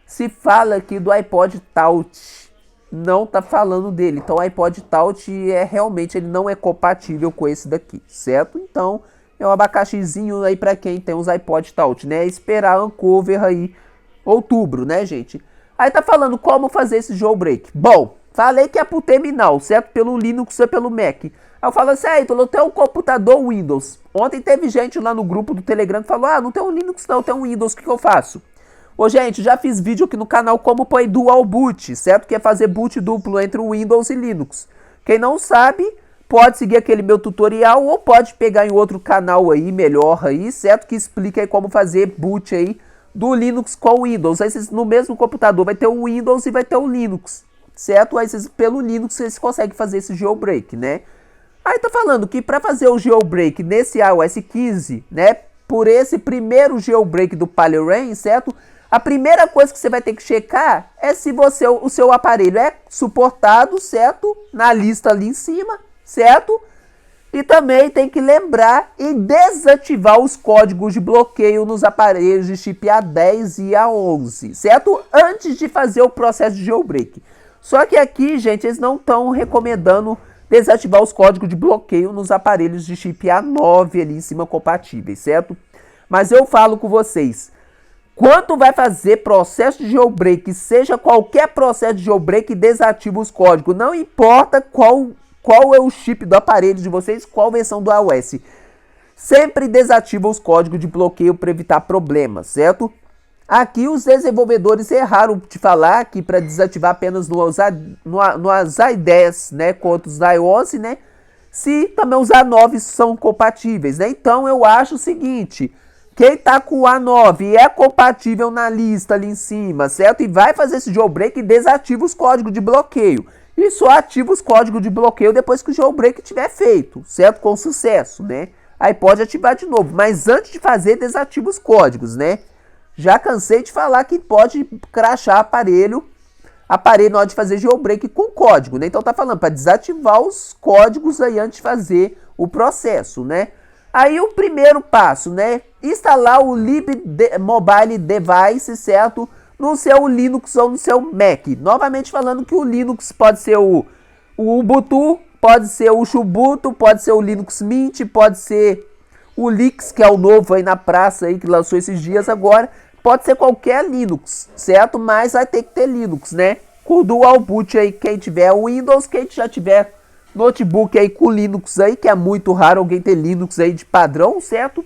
se fala aqui do iPod Touch. Não tá falando dele, então o iPod Touch realmente ele não é compatível com esse daqui, certo? Então é um abacaxizinho aí para quem tem os iPod Touch, né? Esperar Uncover aí outubro, né, gente? Aí tá falando como fazer esse jailbreak. Bom, falei que é pro terminal, certo? Pelo Linux ou pelo Mac. Aí eu falo assim, eu tenho um computador Windows. Ontem teve gente lá no grupo do Telegram que falou, não tem um Linux não, tem um Windows, o que eu faço? Ô, gente, já fiz vídeo aqui no canal como põe dual boot, certo? Que é fazer boot duplo entre o Windows e Linux. Quem não sabe, pode seguir aquele meu tutorial ou pode pegar em outro canal aí, melhor aí, certo? Que explica aí como fazer boot aí do Linux com o Windows. Aí vocês, no mesmo computador vai ter o Windows e vai ter o Linux, certo? Aí vocês, pelo Linux vocês conseguem fazer esse jailbreak, né? Aí tá falando que para fazer o jailbreak nesse iOS 15, né? Por esse primeiro jailbreak do PaleRain, certo? A primeira coisa que você vai ter que checar é se o seu aparelho é suportado, certo? Na lista ali em cima, certo? E também tem que lembrar e desativar os códigos de bloqueio nos aparelhos de chip A10 e A11, certo? Antes de fazer o processo de jailbreak. Só que aqui, gente, eles não estão recomendando desativar os códigos de bloqueio nos aparelhos de chip A9 ali em cima compatíveis, certo? Mas eu falo com vocês, quando vai fazer processo de jailbreak, seja qualquer processo de jailbreak, desativa os códigos. Não importa qual é o chip do aparelho de vocês, qual versão do iOS. Sempre desativa os códigos de bloqueio para evitar problemas, certo? Aqui os desenvolvedores erraram de falar que para desativar apenas no A10, né, quanto os iOS, né? Se também os A9 são compatíveis, né? Então eu acho o seguinte, quem tá com o A9 e é compatível na lista ali em cima, certo? E vai fazer esse jailbreak e desativa os códigos de bloqueio. E só ativa os códigos de bloqueio depois que o jailbreak tiver feito, certo? Com sucesso, né? Aí pode ativar de novo, mas antes de fazer, desativa os códigos, né? Já cansei de falar que pode crashar aparelho na hora de fazer jailbreak com código, né? Então tá falando para desativar os códigos aí antes de fazer o processo, né? Aí o primeiro passo, né? Instalar o Mobile Device, certo? No seu Linux ou no seu Mac. Novamente falando que o Linux pode ser o Ubuntu, pode ser o Ubuntu, pode ser o Linux Mint, pode ser o Lix, que é o novo aí na praça aí, que lançou esses dias agora. Pode ser qualquer Linux, certo? Mas vai ter que ter Linux, né? Com dual boot aí, quem tiver Windows, quem já tiver notebook aí com Linux aí, que é muito raro alguém ter Linux aí de padrão, certo?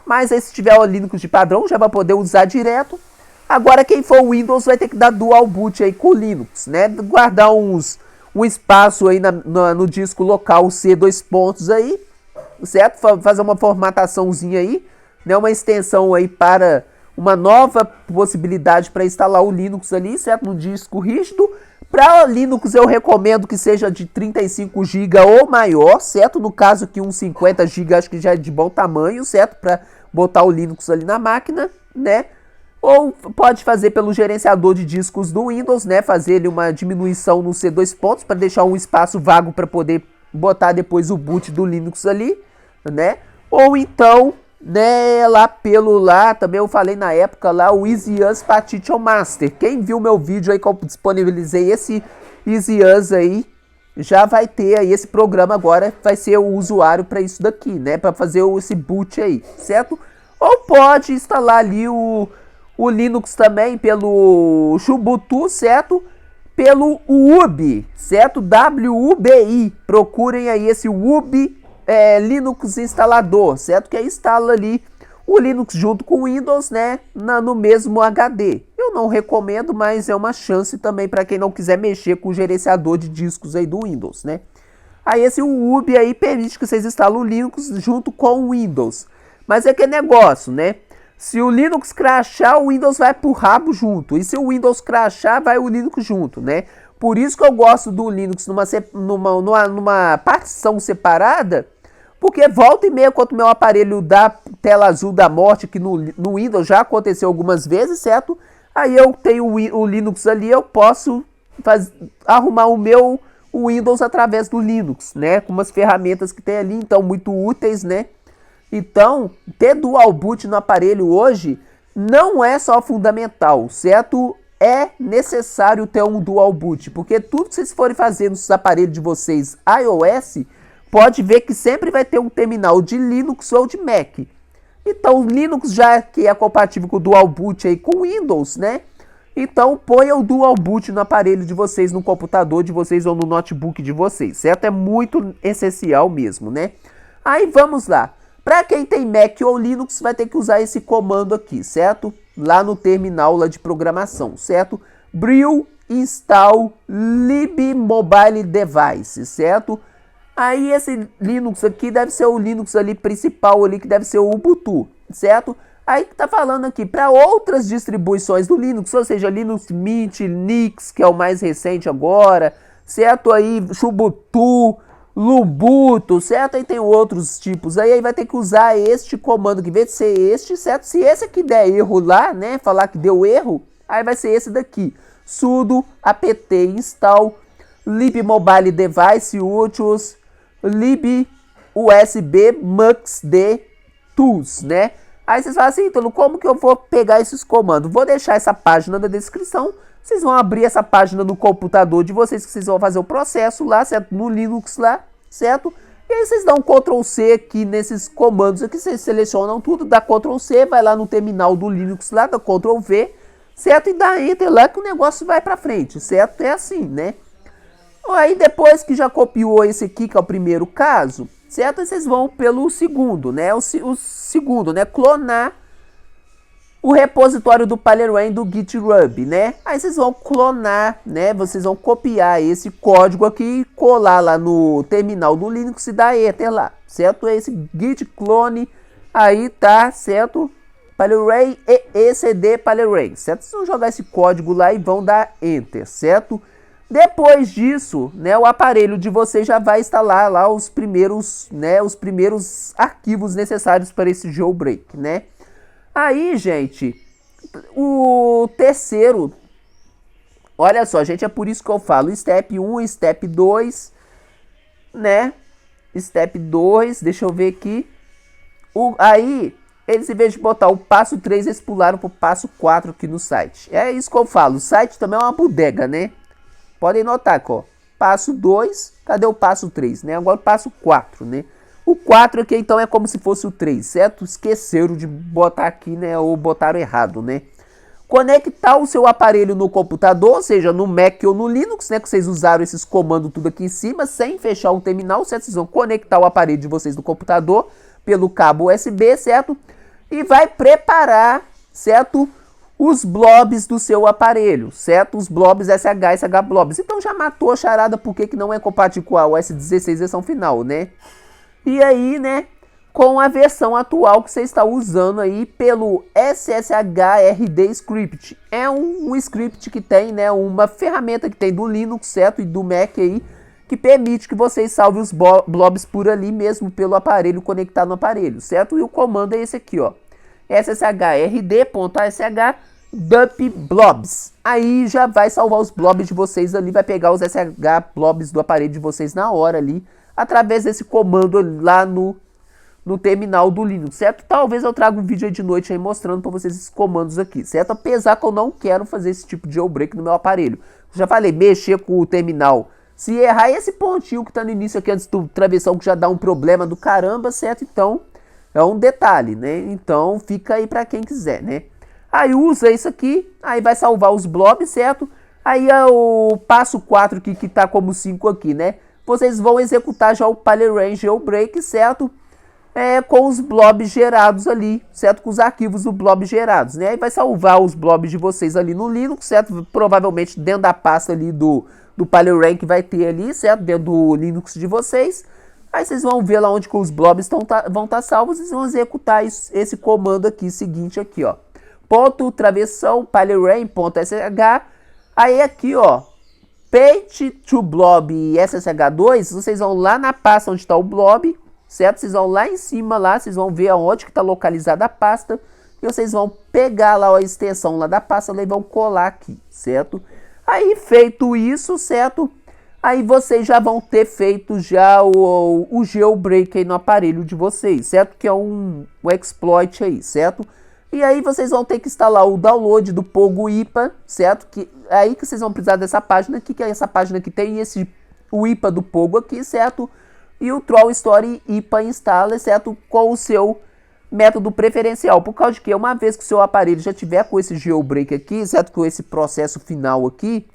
Mas aí se tiver o Linux de padrão, já vai poder usar direto. Agora quem for Windows vai ter que dar dual boot aí com Linux, né? Guardar um espaço aí no disco local C, 2 pontos aí, certo? Fazer uma formataçãozinha aí, né? Uma extensão aí para uma nova possibilidade para instalar o Linux ali, certo? No disco rígido. Para Linux eu recomendo que seja de 35 GB ou maior, certo? No caso aqui uns 50 GB acho que já é de bom tamanho, certo? Para botar o Linux ali na máquina, né? Ou pode fazer pelo gerenciador de discos do Windows, né? Fazer ali uma diminuição no C2 pontos para deixar um espaço vago para poder botar depois o boot do Linux ali, né? Ou então, né, lá também eu falei na época lá o EasyUS Partition Master. Quem viu meu vídeo aí que eu disponibilizei esse EasyUS aí, já vai ter aí esse programa agora, vai ser o usuário para isso daqui, né? Para fazer esse boot aí, certo? Ou pode instalar ali o Linux também pelo Ubuntu, certo? Pelo UBI, certo? WUBI. Procurem aí esse UBI Linux instalador, certo? Que aí instala ali o Linux junto com o Windows, né? No mesmo HD. Eu não recomendo, mas é uma chance também para quem não quiser mexer com o gerenciador de discos aí do Windows, né? Aí esse UBI aí permite que vocês instalem o Linux junto com o Windows. Mas é que negócio, né? Se o Linux crashar, o Windows vai pro rabo junto. E se o Windows crashar, vai o Linux junto, né? Por isso que eu gosto do Linux numa partição separada, porque volta e meia, quando o meu aparelho dá tela azul da morte, que no Windows já aconteceu algumas vezes, certo? Aí eu tenho o Linux ali, eu posso arrumar o Windows através do Linux, né? Com umas ferramentas que tem ali, então muito úteis, né? Então, ter dual boot no aparelho hoje não é só fundamental, certo? É necessário ter um dual boot, porque tudo que vocês forem fazer nos aparelhos de vocês iOS, pode ver que sempre vai ter um terminal de Linux ou de Mac. Então, o Linux já que é compatível com o dual boot aí com Windows, né? Então, ponha o dual boot no aparelho de vocês, no computador de vocês ou no notebook de vocês, certo? É muito essencial mesmo, né? Aí, vamos lá. Para quem tem Mac ou Linux, vai ter que usar esse comando aqui, certo? Lá no terminal lá de programação, certo? brew install lib mobile device, certo? Aí esse Linux aqui deve ser o Linux ali principal ali, que deve ser o Ubuntu, certo? Aí que tá falando aqui, para outras distribuições do Linux, ou seja, Linux Mint, Nix, que é o mais recente agora, certo? Aí Ubuntu, Lubuntu, certo? Aí tem outros tipos, aí vai ter que usar este comando, que vem de ser este, certo? Se esse aqui der erro lá, né, falar que deu erro, aí vai ser esse daqui, sudo apt install lib mobile device utils lib usb mux d tools, né? Aí vocês falam assim, então como que eu vou pegar esses comandos? Vou deixar essa página na descrição, vocês vão abrir essa página no computador de vocês, que vocês vão fazer o processo lá, certo? No Linux lá, certo? E aí vocês dão Ctrl C aqui nesses comandos aqui, vocês selecionam tudo, dá Ctrl C, vai lá no terminal do Linux lá, dá Ctrl V, certo? E dá Enter lá que o negócio vai pra frente, certo? É assim, né? Aí depois que já copiou esse aqui, que é o primeiro caso, certo? Aí vocês vão pelo segundo, né? O segundo, né? Clonar o repositório do Pylorane do GitHub, né? Aí vocês vão clonar, né? Vocês vão copiar esse código aqui e colar lá no terminal do Linux e dar Enter lá, certo? Esse git clone aí tá, certo? Pylorane cd Pylorane, certo? Vocês vão jogar esse código lá e vão dar Enter, certo? Depois disso, né, o aparelho de vocês já vai instalar lá os primeiros, né, os primeiros arquivos necessários para esse jailbreak, né? Aí, gente, o terceiro, olha só, gente, é por isso que eu falo step 1, step 2, né? Step 2, deixa eu ver aqui. Aí, eles em vez de botar o passo 3, eles pularam pro passo 4 aqui no site. É isso que eu falo, o site também é uma bodega, né? Podem notar aqui, ó, passo 2, cadê o passo 3, né? Agora o passo 4, né? O 4 aqui, então, é como se fosse o 3, certo? Esqueceram de botar aqui, né? Ou botaram errado, né? Conectar o seu aparelho no computador, seja no Mac ou no Linux, né? Que vocês usaram esses comandos tudo aqui em cima, sem fechar um terminal, certo? Vocês vão conectar o aparelho de vocês no computador pelo cabo USB, certo? E vai preparar, certo? Os blobs do seu aparelho, certo? Os blobs SH blobs. Então já matou a charada porque que não é compatível com a OS 16 versão final, né? E aí, né, com a versão atual que você está usando aí pelo SSHRD Script. É um script que tem, né, uma ferramenta que tem do Linux, certo? E do Mac aí, que permite que vocês salvem os blobs por ali mesmo, pelo aparelho conectado no aparelho, certo? E o comando é esse aqui, ó. sshRD.sh dump blobs. Aí já vai salvar os blobs de vocês ali, vai pegar os SH blobs do aparelho de vocês na hora ali, através desse comando lá no terminal do Linux, certo? Talvez eu traga um vídeo aí de noite aí mostrando para vocês esses comandos aqui, certo? Apesar que eu não quero fazer esse tipo de jailbreak no meu aparelho. Já falei, mexer com o terminal. Se errar esse pontinho que tá no início aqui antes do travessão, que já dá um problema do caramba, certo? Então, é um detalhe, né? Então, fica aí para quem quiser, né? Aí usa isso aqui, aí vai salvar os blobs, certo? Aí é o passo 4 aqui, que tá como 5 aqui, né? Vocês vão executar já o Pylorane jailbreak, certo? Com os blobs gerados ali, certo? Com os arquivos do blob gerados, né? Aí vai salvar os blobs de vocês ali no Linux, certo? Provavelmente dentro da pasta ali do Pylorane que vai ter ali, certo? Dentro do Linux de vocês. Aí vocês vão ver lá onde que os blobs vão estar salvos, vocês vão executar esse comando aqui, seguinte aqui, ó. Ponto, travessão, PyLarain.sh. Aí aqui, ó, page to blob e ssh2, vocês vão lá na pasta onde está o blob, certo? Vocês vão lá em cima, lá, vocês vão ver aonde que está localizada a pasta, e vocês vão pegar lá a extensão lá da pasta e vão colar aqui, certo? Aí, feito isso, certo? Aí vocês já vão ter feito já o jailbreak aí no aparelho de vocês, certo? Que é um exploit aí, certo? E aí vocês vão ter que instalar o download do Pogo IPA, certo? Aí que vocês vão precisar dessa página aqui, que é essa página que tem o IPA do Pogo aqui, certo? E o Troll Story IPA instala, certo? Com o seu método preferencial. Por causa de que uma vez que o seu aparelho já tiver com esse jailbreak aqui, certo? Com esse processo final aqui,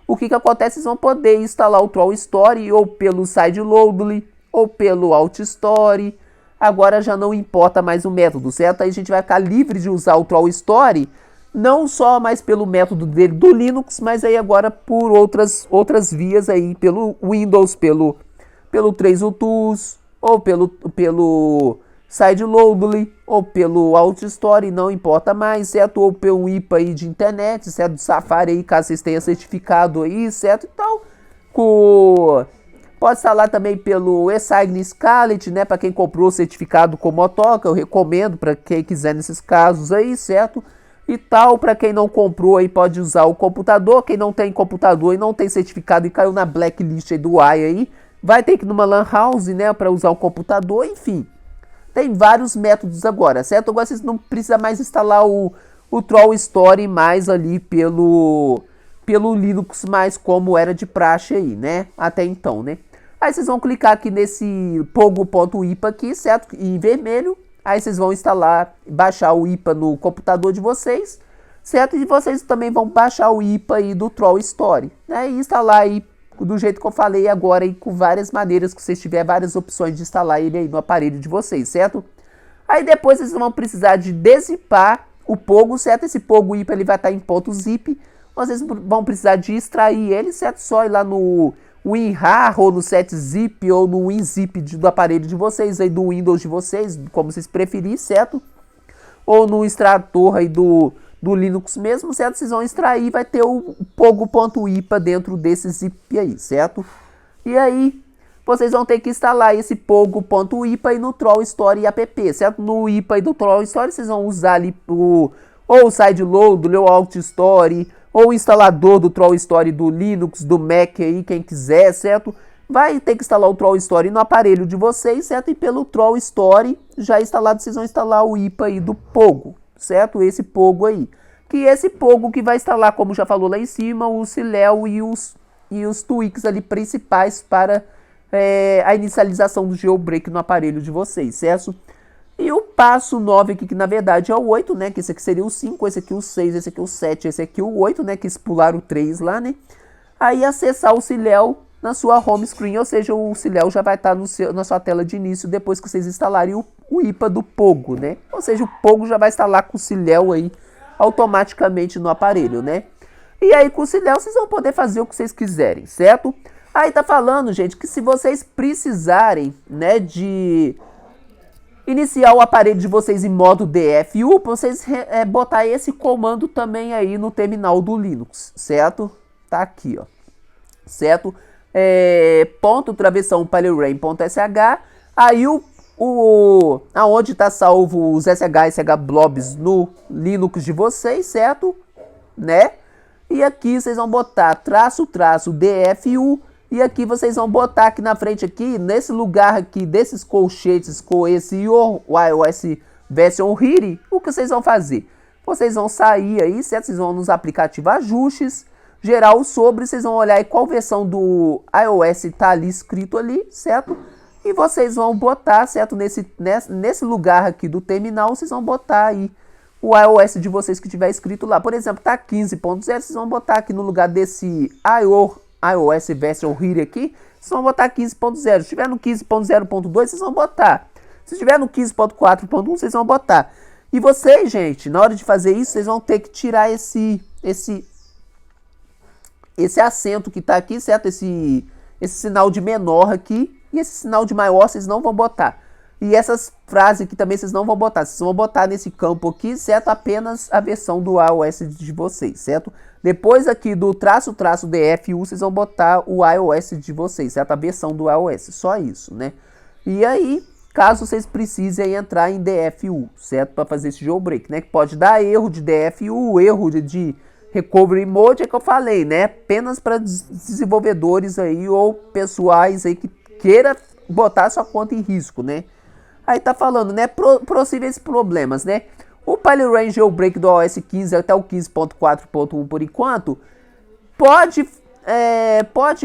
o que acontece? Vocês vão poder instalar o Troll Story ou pelo sideloadly ou pelo OutStory. Agora já não importa mais o método, certo? Aí a gente vai ficar livre de usar o Troll Story, não só mais pelo método dele do Linux, mas aí agora por outras vias aí, pelo Windows, pelo Trace-Tools, ou pelo sideloadly, ou pelo OutStory, não importa mais, certo? Ou pelo IPA aí de internet, certo? Do Safari aí, caso vocês tenham certificado aí, certo? Então, pode instalar também pelo eSign Scarlet, né? Para quem comprou o certificado com Motoca, eu recomendo para quem quiser nesses casos aí, certo? E tal, para quem não comprou aí pode usar o computador. Quem não tem computador e não tem certificado e caiu na blacklist aí do AI aí, vai ter que ir numa LAN house, né? Para usar o computador, enfim. Tem vários métodos agora, certo? Agora vocês não precisam mais instalar o Troll Story mais ali pelo Linux, mais como era de praxe aí, né? Até então, né? Aí vocês vão clicar aqui nesse pogo.ipa aqui, certo? Em vermelho. Aí vocês vão instalar, baixar o IPA no computador de vocês, certo? E vocês também vão baixar o IPA aí do Troll Story, né? E instalar aí do jeito que eu falei agora aí, com várias maneiras que vocês tiverem várias opções de instalar ele aí no aparelho de vocês, certo? Aí depois vocês vão precisar de dezipar o Pogo, certo? Esse Pogo IPA ele vai estar em .zip. Vocês vão precisar de extrair ele, certo? Só ir lá no WinRAR ou no setzip ou no WinZip do aparelho de vocês, aí do Windows de vocês, como vocês preferirem, certo? Ou no extrator aí do Linux mesmo, certo? Vocês vão extrair, vai ter o pogo.ipa dentro desse zip aí, certo? E aí vocês vão ter que instalar esse pogo.ipa aí no Troll Story app, certo? No IPA e do Troll Story vocês vão usar ali ou o sideload, ou o OutStory, ou o instalador do Troll Story do Linux, do Mac aí, quem quiser, certo? Vai ter que instalar o Troll Story no aparelho de vocês, certo? E pelo Troll Story já instalado, vocês vão instalar o IPA aí do Pogo, certo? Esse Pogo aí. Que esse Pogo que vai instalar, como já falou lá em cima, o Ciléu e os tweaks ali principais para a inicialização do jailbreak no aparelho de vocês, certo? E o passo 9 aqui, que na verdade é o 8, né? Que esse aqui seria o 5, esse aqui o 6, esse aqui o 7, esse aqui o 8, né? Que eles pularam o 3 lá, né? Aí acessar o Ciléu na sua home screen, ou seja, o Ciléu já vai estar na sua tela de início depois que vocês instalarem o IPA do Pogo, né? Ou seja, o Pogo já vai estar lá com o Ciléu aí automaticamente no aparelho, né? E aí com o Ciléu vocês vão poder fazer o que vocês quiserem, certo? Aí tá falando, gente, que se vocês precisarem, né, de iniciar o aparelho de vocês em modo DFU, para vocês botar esse comando também aí no terminal do Linux, certo? Tá aqui, ó, certo? Ponto travessão PyLarain.sh. Aí aonde tá salvo os SH blobs no Linux de vocês, certo? Né? E aqui vocês vão botar traço DFU. E aqui vocês vão botar aqui na frente aqui, nesse lugar aqui, desses colchetes com esse iOS Version Here, o que vocês vão fazer? Vocês vão sair aí, certo? Vocês vão nos aplicativos ajustes, gerar o sobre, vocês vão olhar aí qual versão do iOS tá ali escrito ali, certo? E vocês vão botar, certo? Nesse lugar aqui do terminal, vocês vão botar aí o iOS de vocês que tiver escrito lá. Por exemplo, tá 15.0, vocês vão botar aqui no lugar desse iOS Version Here aqui, vocês vão botar 15.0. Se estiver no 15.0.2, vocês vão botar. Se estiver no 15.4.1, vocês vão botar. E vocês, gente, na hora de fazer isso, vocês vão ter que tirar esse acento que tá aqui, certo? Esse sinal de menor aqui. E esse sinal de maior vocês não vão botar. E essas frases aqui também vocês não vão botar. Vocês vão botar nesse campo aqui, certo? Apenas a versão do iOS de vocês, certo? Depois aqui do traço DFU, vocês vão botar o iOS de vocês, certo? A versão do iOS, só isso, né? E aí, caso vocês precisem entrar em DFU, certo? Para fazer esse jailbreak, né? Que pode dar erro de DFU, erro de Recovery Mode, é que eu falei, né? Apenas para desenvolvedores aí ou pessoais aí que queira botar sua conta em risco, né? Aí tá falando, né? Possíveis problemas, né? O PyLorraine Jailbreak do iOS 15 até o 15.4.1 por enquanto pode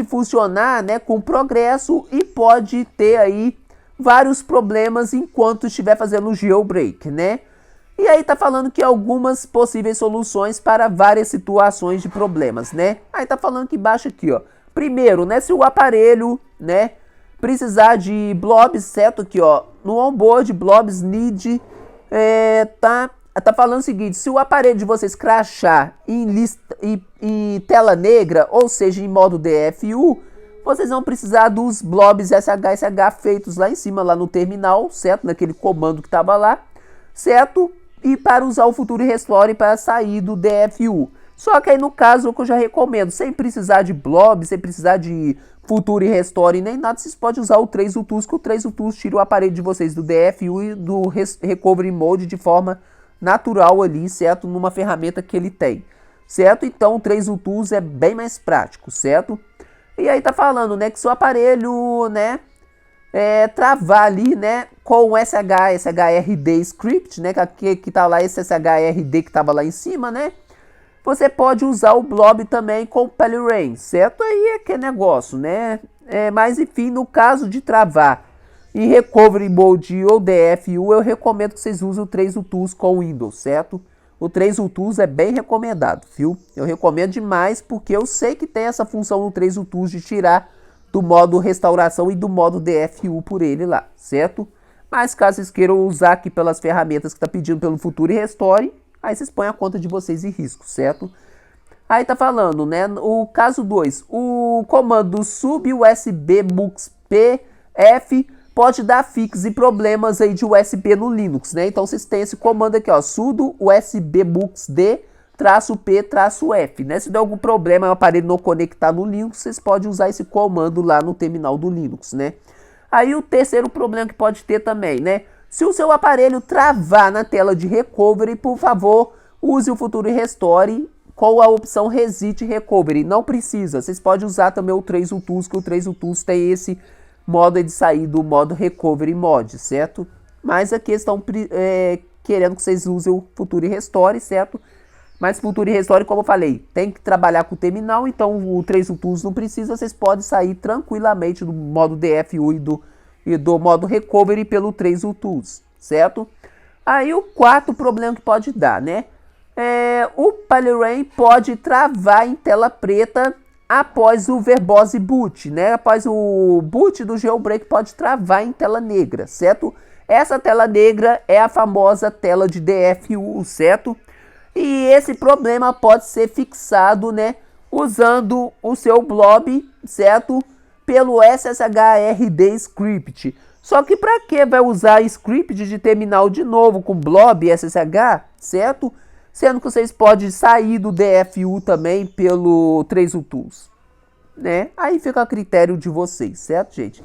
funcionar, né, com progresso e pode ter aí vários problemas enquanto estiver fazendo o jailbreak, né? E aí tá falando que algumas possíveis soluções para várias situações de problemas, né? Aí tá falando que embaixo aqui, ó. Primeiro, né, se o aparelho, né, precisar de blobs, certo? Aqui, ó, no onboard blobs need, tá falando o seguinte: se o aparelho de vocês crashar em tela negra, ou seja, em modo DFU, vocês vão precisar dos blobs SH feitos lá em cima, lá no terminal, certo? Naquele comando que tava lá, certo? E para usar o Future Restore para sair do DFU. Só que aí no caso, o que eu já recomendo, sem precisar de blob, sem precisar de Future Restore nem nada, vocês podem usar o TraceUTools, que o TraceUTools tira o aparelho de vocês do DFU e do Recovery Mode de forma natural ali, certo? Numa ferramenta que ele tem, certo? Então o TraceUTools é bem mais prático, certo? E aí tá falando, né, que se o aparelho, né, travar ali, né, com o SHRD script, né, que tá lá, esse SHRD que tava lá em cima, né, você pode usar o blob também com o PyLorraine, certo? Aí é que negócio, né, mas enfim, no caso de travar em Recovery Mode ou DFU, eu recomendo que vocês usem o TraceUTools com o Windows, certo? O TraceUTools é bem recomendado, viu? Eu recomendo demais porque eu sei que tem essa função no TraceUTools de tirar do modo restauração e do modo DFU por ele lá, certo? Mas caso vocês queiram usar aqui pelas ferramentas que está pedindo pelo Future Restore, aí vocês põem a conta de vocês em risco, certo? Aí tá falando, né, o caso 2, o comando sub-usb-mux-pf pode dar fix e problemas aí de USB no Linux, né? Então vocês têm esse comando aqui, ó, sudo usb-mux-d -p-f, né? Se der algum problema, o aparelho não conectar no Linux, vocês podem usar esse comando lá no terminal do Linux, né? Aí o terceiro problema que pode ter também, né? Se o seu aparelho travar na tela de recovery, por favor, use o Future Restore com a opção Reset Recovery. Não precisa, vocês podem usar também o TraceUTools, que o TraceUTools tem esse modo de sair do modo Recovery Mode, certo? Mas aqui estão querendo que vocês usem o Future Restore, certo? Mas Future Restore, como eu falei, tem que trabalhar com o terminal, então o TraceUTools não precisa, vocês podem sair tranquilamente do modo DFU e do modo Recovery pelo TraceUTools, certo? Aí o quarto problema que pode dar, né? O PyLorraine pode travar em tela preta após o verbose boot, né? Após o boot do jailbreak pode travar em tela negra, certo? Essa tela negra é a famosa tela de DFU, certo? E esse problema pode ser fixado, né, usando o seu blob, certo? Pelo SSHRD script. Só que para que vai usar script de terminal de novo com blob SSH, certo? Sendo que vocês podem sair do DFU também pelo TraceUTools, né? Aí fica a critério de vocês, certo, gente?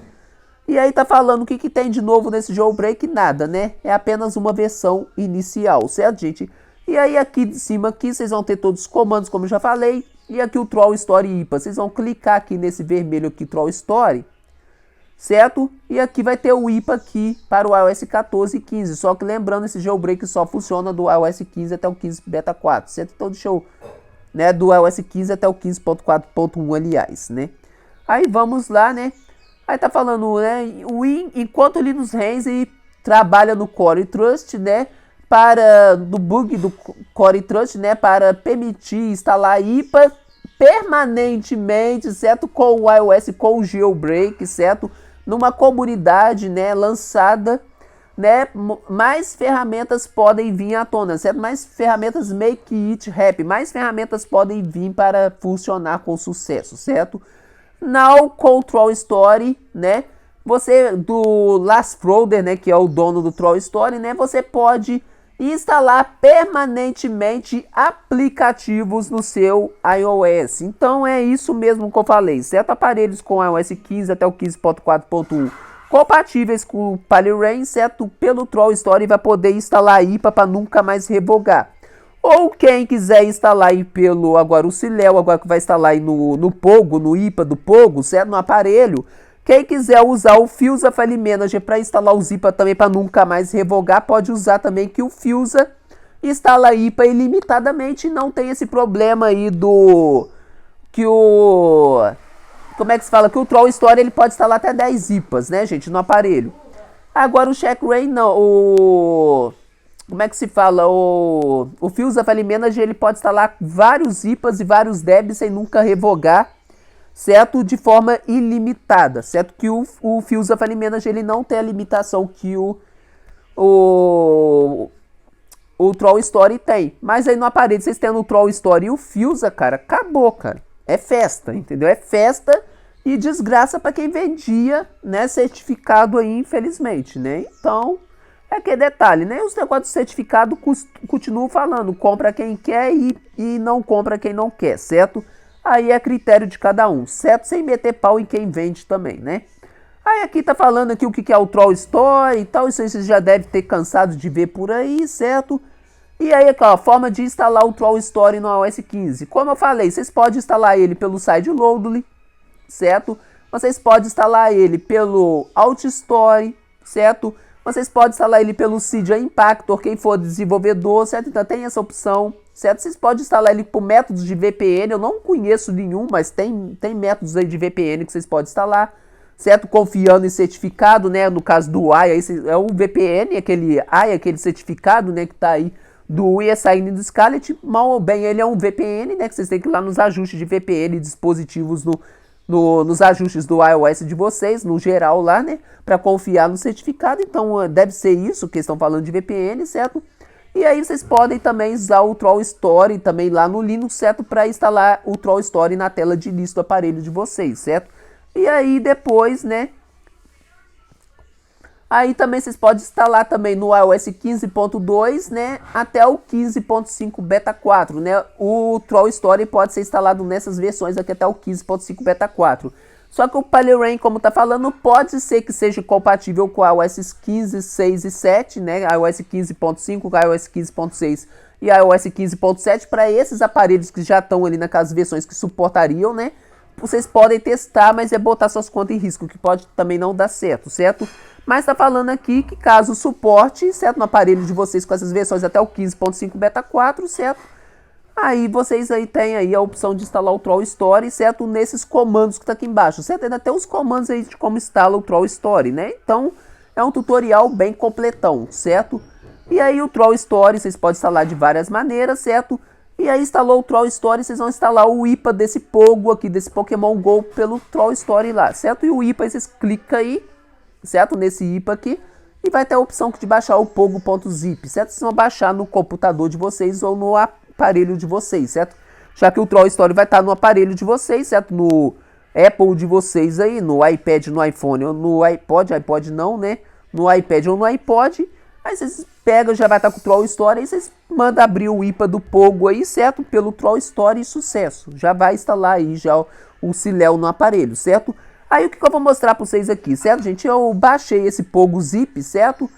E aí tá falando o que tem de novo nesse jailbreak? Nada, né? É apenas uma versão inicial, certo, gente? E aí aqui de cima aqui vocês vão ter todos os comandos, como eu já falei. E aqui o Troll Story IPA. Vocês vão clicar aqui nesse vermelho aqui, Troll Story, certo? E aqui vai ter o IPA aqui para o iOS 14 e 15. Só que lembrando, esse jailbreak só funciona do iOS 15 até o 15 Beta 4, certo? Então deixa eu, né, do iOS 15 até o 15.4.1, aliás, né? Aí vamos lá, né? Aí tá falando, né, enquanto o Linus Renzi trabalha no Core Trust, né, do bug do Core Trust, né, para permitir instalar IPA permanentemente, certo, com o iOS, com o jailbreak, certo, numa comunidade, né, lançada, né, mais ferramentas podem vir à tona, certo, mais ferramentas make it happy, mais ferramentas podem vir para funcionar com sucesso, certo. Now Control Story, né, você, do Last Folder, né, que é o dono do Troll Story, né, você pode instalar permanentemente aplicativos no seu iOS. Então é isso mesmo que eu falei, certo? Aparelhos com iOS 15 até o 15.4.1 compatíveis com o PaliRain, certo? Pelo Troll Story vai poder instalar IPA para nunca mais revogar. Ou quem quiser instalar aí pelo agora o Ciléu, agora que vai instalar aí no Pogo, no IPA do Pogo, certo? No aparelho. Quem quiser usar o Fusa File Manager para instalar o IPA também para nunca mais revogar, pode usar também que o Fusa instala IPA ilimitadamente e não tem esse problema aí do que o como é que se fala? Que o Troll Story ele pode instalar até 10 IPAs, né, gente, no aparelho. Agora o CheckRain não, como é que se fala? O Fusa File Manager ele pode instalar vários IPAs e vários DEBs sem nunca revogar, certo? De forma ilimitada, certo? Que o Fusa File Manager ele não tem a limitação que o Troll Story tem. Mas aí no aparelho, vocês tendo o Troll Story e o Fusa, cara, acabou, cara. É festa, entendeu? É festa e desgraça para quem vendia, né, certificado aí, infelizmente, né? Então, é que detalhe, né? Os negócios de certificado continuam falando, compra quem quer e não compra quem não quer, certo? Aí é critério de cada um, certo? Sem meter pau em quem vende também, né? Aí aqui tá falando aqui o que é o Troll Story e tal, isso aí vocês já devem ter cansado de ver por aí, certo? E aí, aqui, ó, a forma de instalar o Troll Story no iOS 15. Como eu falei, vocês podem instalar ele pelo Sideloadly, certo? Vocês podem instalar ele pelo AutoStory, certo? Vocês podem instalar ele pelo Cydia Impactor, quem for desenvolvedor, certo? Então tem essa opção, certo? Vocês podem instalar ele por métodos de VPN, eu não conheço nenhum, mas tem métodos aí de VPN que vocês podem instalar, certo? Confiando em certificado, né? No caso do AI, é o VPN, aquele AI, aquele certificado, né, que tá aí do ESIN e do Scarlett, mal ou bem ele é um VPN, né, que vocês têm que ir lá nos ajustes de VPN, dispositivos nos ajustes do iOS de vocês, no geral lá, né, para confiar no certificado. Então deve ser isso que estão falando de VPN, certo? E aí vocês podem também usar o Troll Story também lá no Linux, certo? Para instalar o Troll Story na tela de início do aparelho de vocês, certo? E aí depois, né, aí também vocês podem instalar também no iOS 15.2, né, até o 15.5 Beta 4, né? O Troll Story pode ser instalado nessas versões aqui até o 15.5 Beta 4. Só que o PaliRain, como tá falando, pode ser que seja compatível com iOS 15, 6 e 7, né? iOS 15.5, iOS 15.6 e iOS 15.7 para esses aparelhos que já estão ali naquelas versões que suportariam, né? Vocês podem testar, mas é botar suas contas em risco, que pode também não dar certo, certo? Mas tá falando aqui que caso suporte, certo, no aparelho de vocês com essas versões até o 15.5 Beta 4, certo? Aí vocês aí têm aí a opção de instalar o Troll Story, certo? Nesses comandos que tá aqui embaixo, certo? Ainda tem os comandos aí de como instala o Troll Story, né? Então, é um tutorial bem completão, certo? E aí o Troll Story vocês podem instalar de várias maneiras, certo? E aí instalou o Troll Story, vocês vão instalar o IPA desse Pogo aqui, desse Pokémon GO pelo Troll Story lá, certo? E o IPA aí vocês clicam aí, certo? Nesse IPA aqui, e vai ter a opção de baixar o Pogo.zip, certo? Vocês vão baixar no computador de vocês ou no aparelho de vocês, certo? Já que o Troll Story vai estar no aparelho de vocês, certo? No Apple de vocês aí, no iPad, no iPhone ou no iPod não, né? No iPad ou no iPod, aí vocês pegam, já vai estar com o Troll Story, aí vocês mandam abrir o IPA do Pogo aí, certo? Pelo Troll Story e sucesso. Já vai instalar aí já o Ciléu no aparelho, certo? Aí o que eu vou mostrar para vocês aqui, certo, gente? Eu baixei esse Pogo Zip, certo?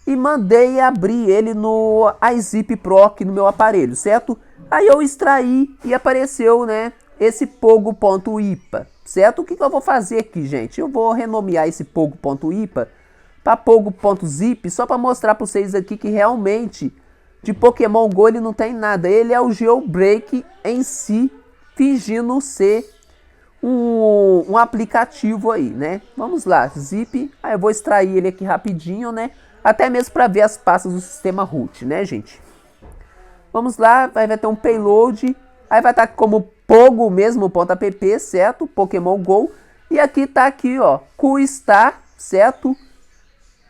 E mandei abrir ele no iZip Pro aqui no meu aparelho, certo? Aí eu extraí e apareceu, né, esse Pogo.ipa, certo? O que eu vou fazer aqui, gente? Eu vou renomear esse Pogo.ipa para Pogo.zip, só para mostrar para vocês aqui que realmente de Pokémon GO ele não tem nada. Ele é o jailbreak em si, fingindo ser um aplicativo aí, né? Vamos lá, zip, aí eu vou extrair ele aqui rapidinho, né? Até mesmo para ver as pastas do sistema root, né, gente? Vamos lá, vai ter um payload, aí vai estar como Pogo mesmo, .app, certo? Pokémon GO, e aqui tá aqui, ó, QStar, certo?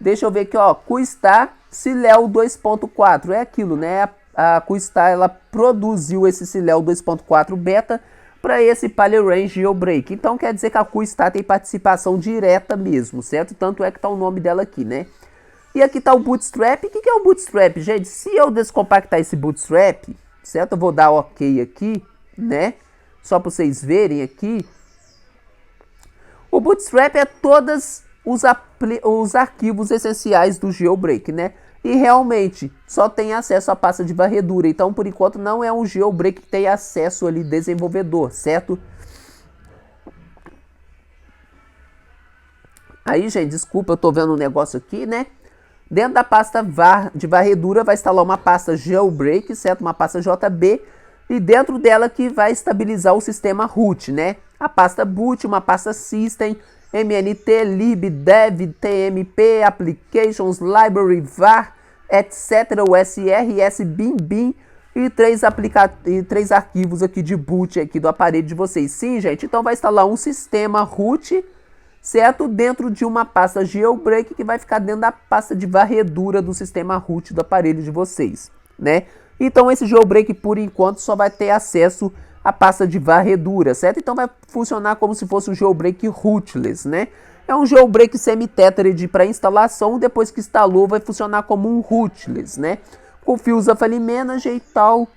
Deixa eu ver aqui, ó, QStar Ciléu 2.4, é aquilo, né? A QStar, ela produziu esse Ciléu 2.4 beta para esse PaleRange Jailbreak. Então quer dizer que a Coolstar tem participação direta mesmo, certo? Tanto é que tá o nome dela aqui, né? E aqui tá o Bootstrap. O que é o Bootstrap, gente? Se eu descompactar esse Bootstrap, certo? Eu vou dar OK aqui, né? Só para vocês verem aqui. O Bootstrap é todos os arquivos essenciais do Jailbreak, né? E realmente só tem acesso à pasta de varredura. Então, por enquanto, não é um Jailbreak que tem acesso ali desenvolvedor, certo? Aí, gente, desculpa, eu tô vendo um negócio aqui, né? Dentro da pasta de varredura vai instalar uma pasta Jailbreak, certo? Uma pasta JB. E dentro dela que vai estabilizar o sistema root, né? A pasta boot, uma pasta system, mnt, lib, dev, tmp, applications, library, var, etc, usr, sbin, e três arquivos aqui de boot aqui do aparelho de vocês. Sim, gente, então vai instalar um sistema root, certo? Dentro de uma pasta Jailbreak que vai ficar dentro da pasta de varredura do sistema root do aparelho de vocês, né? Então esse Jailbreak por enquanto só vai ter acesso à pasta de varredura, certo? Então vai funcionar como se fosse um Jailbreak rootless, né? É um Jailbreak semi-tethered para instalação, depois que instalou vai funcionar como um rootless, né? Com Fusa File Manager e tal,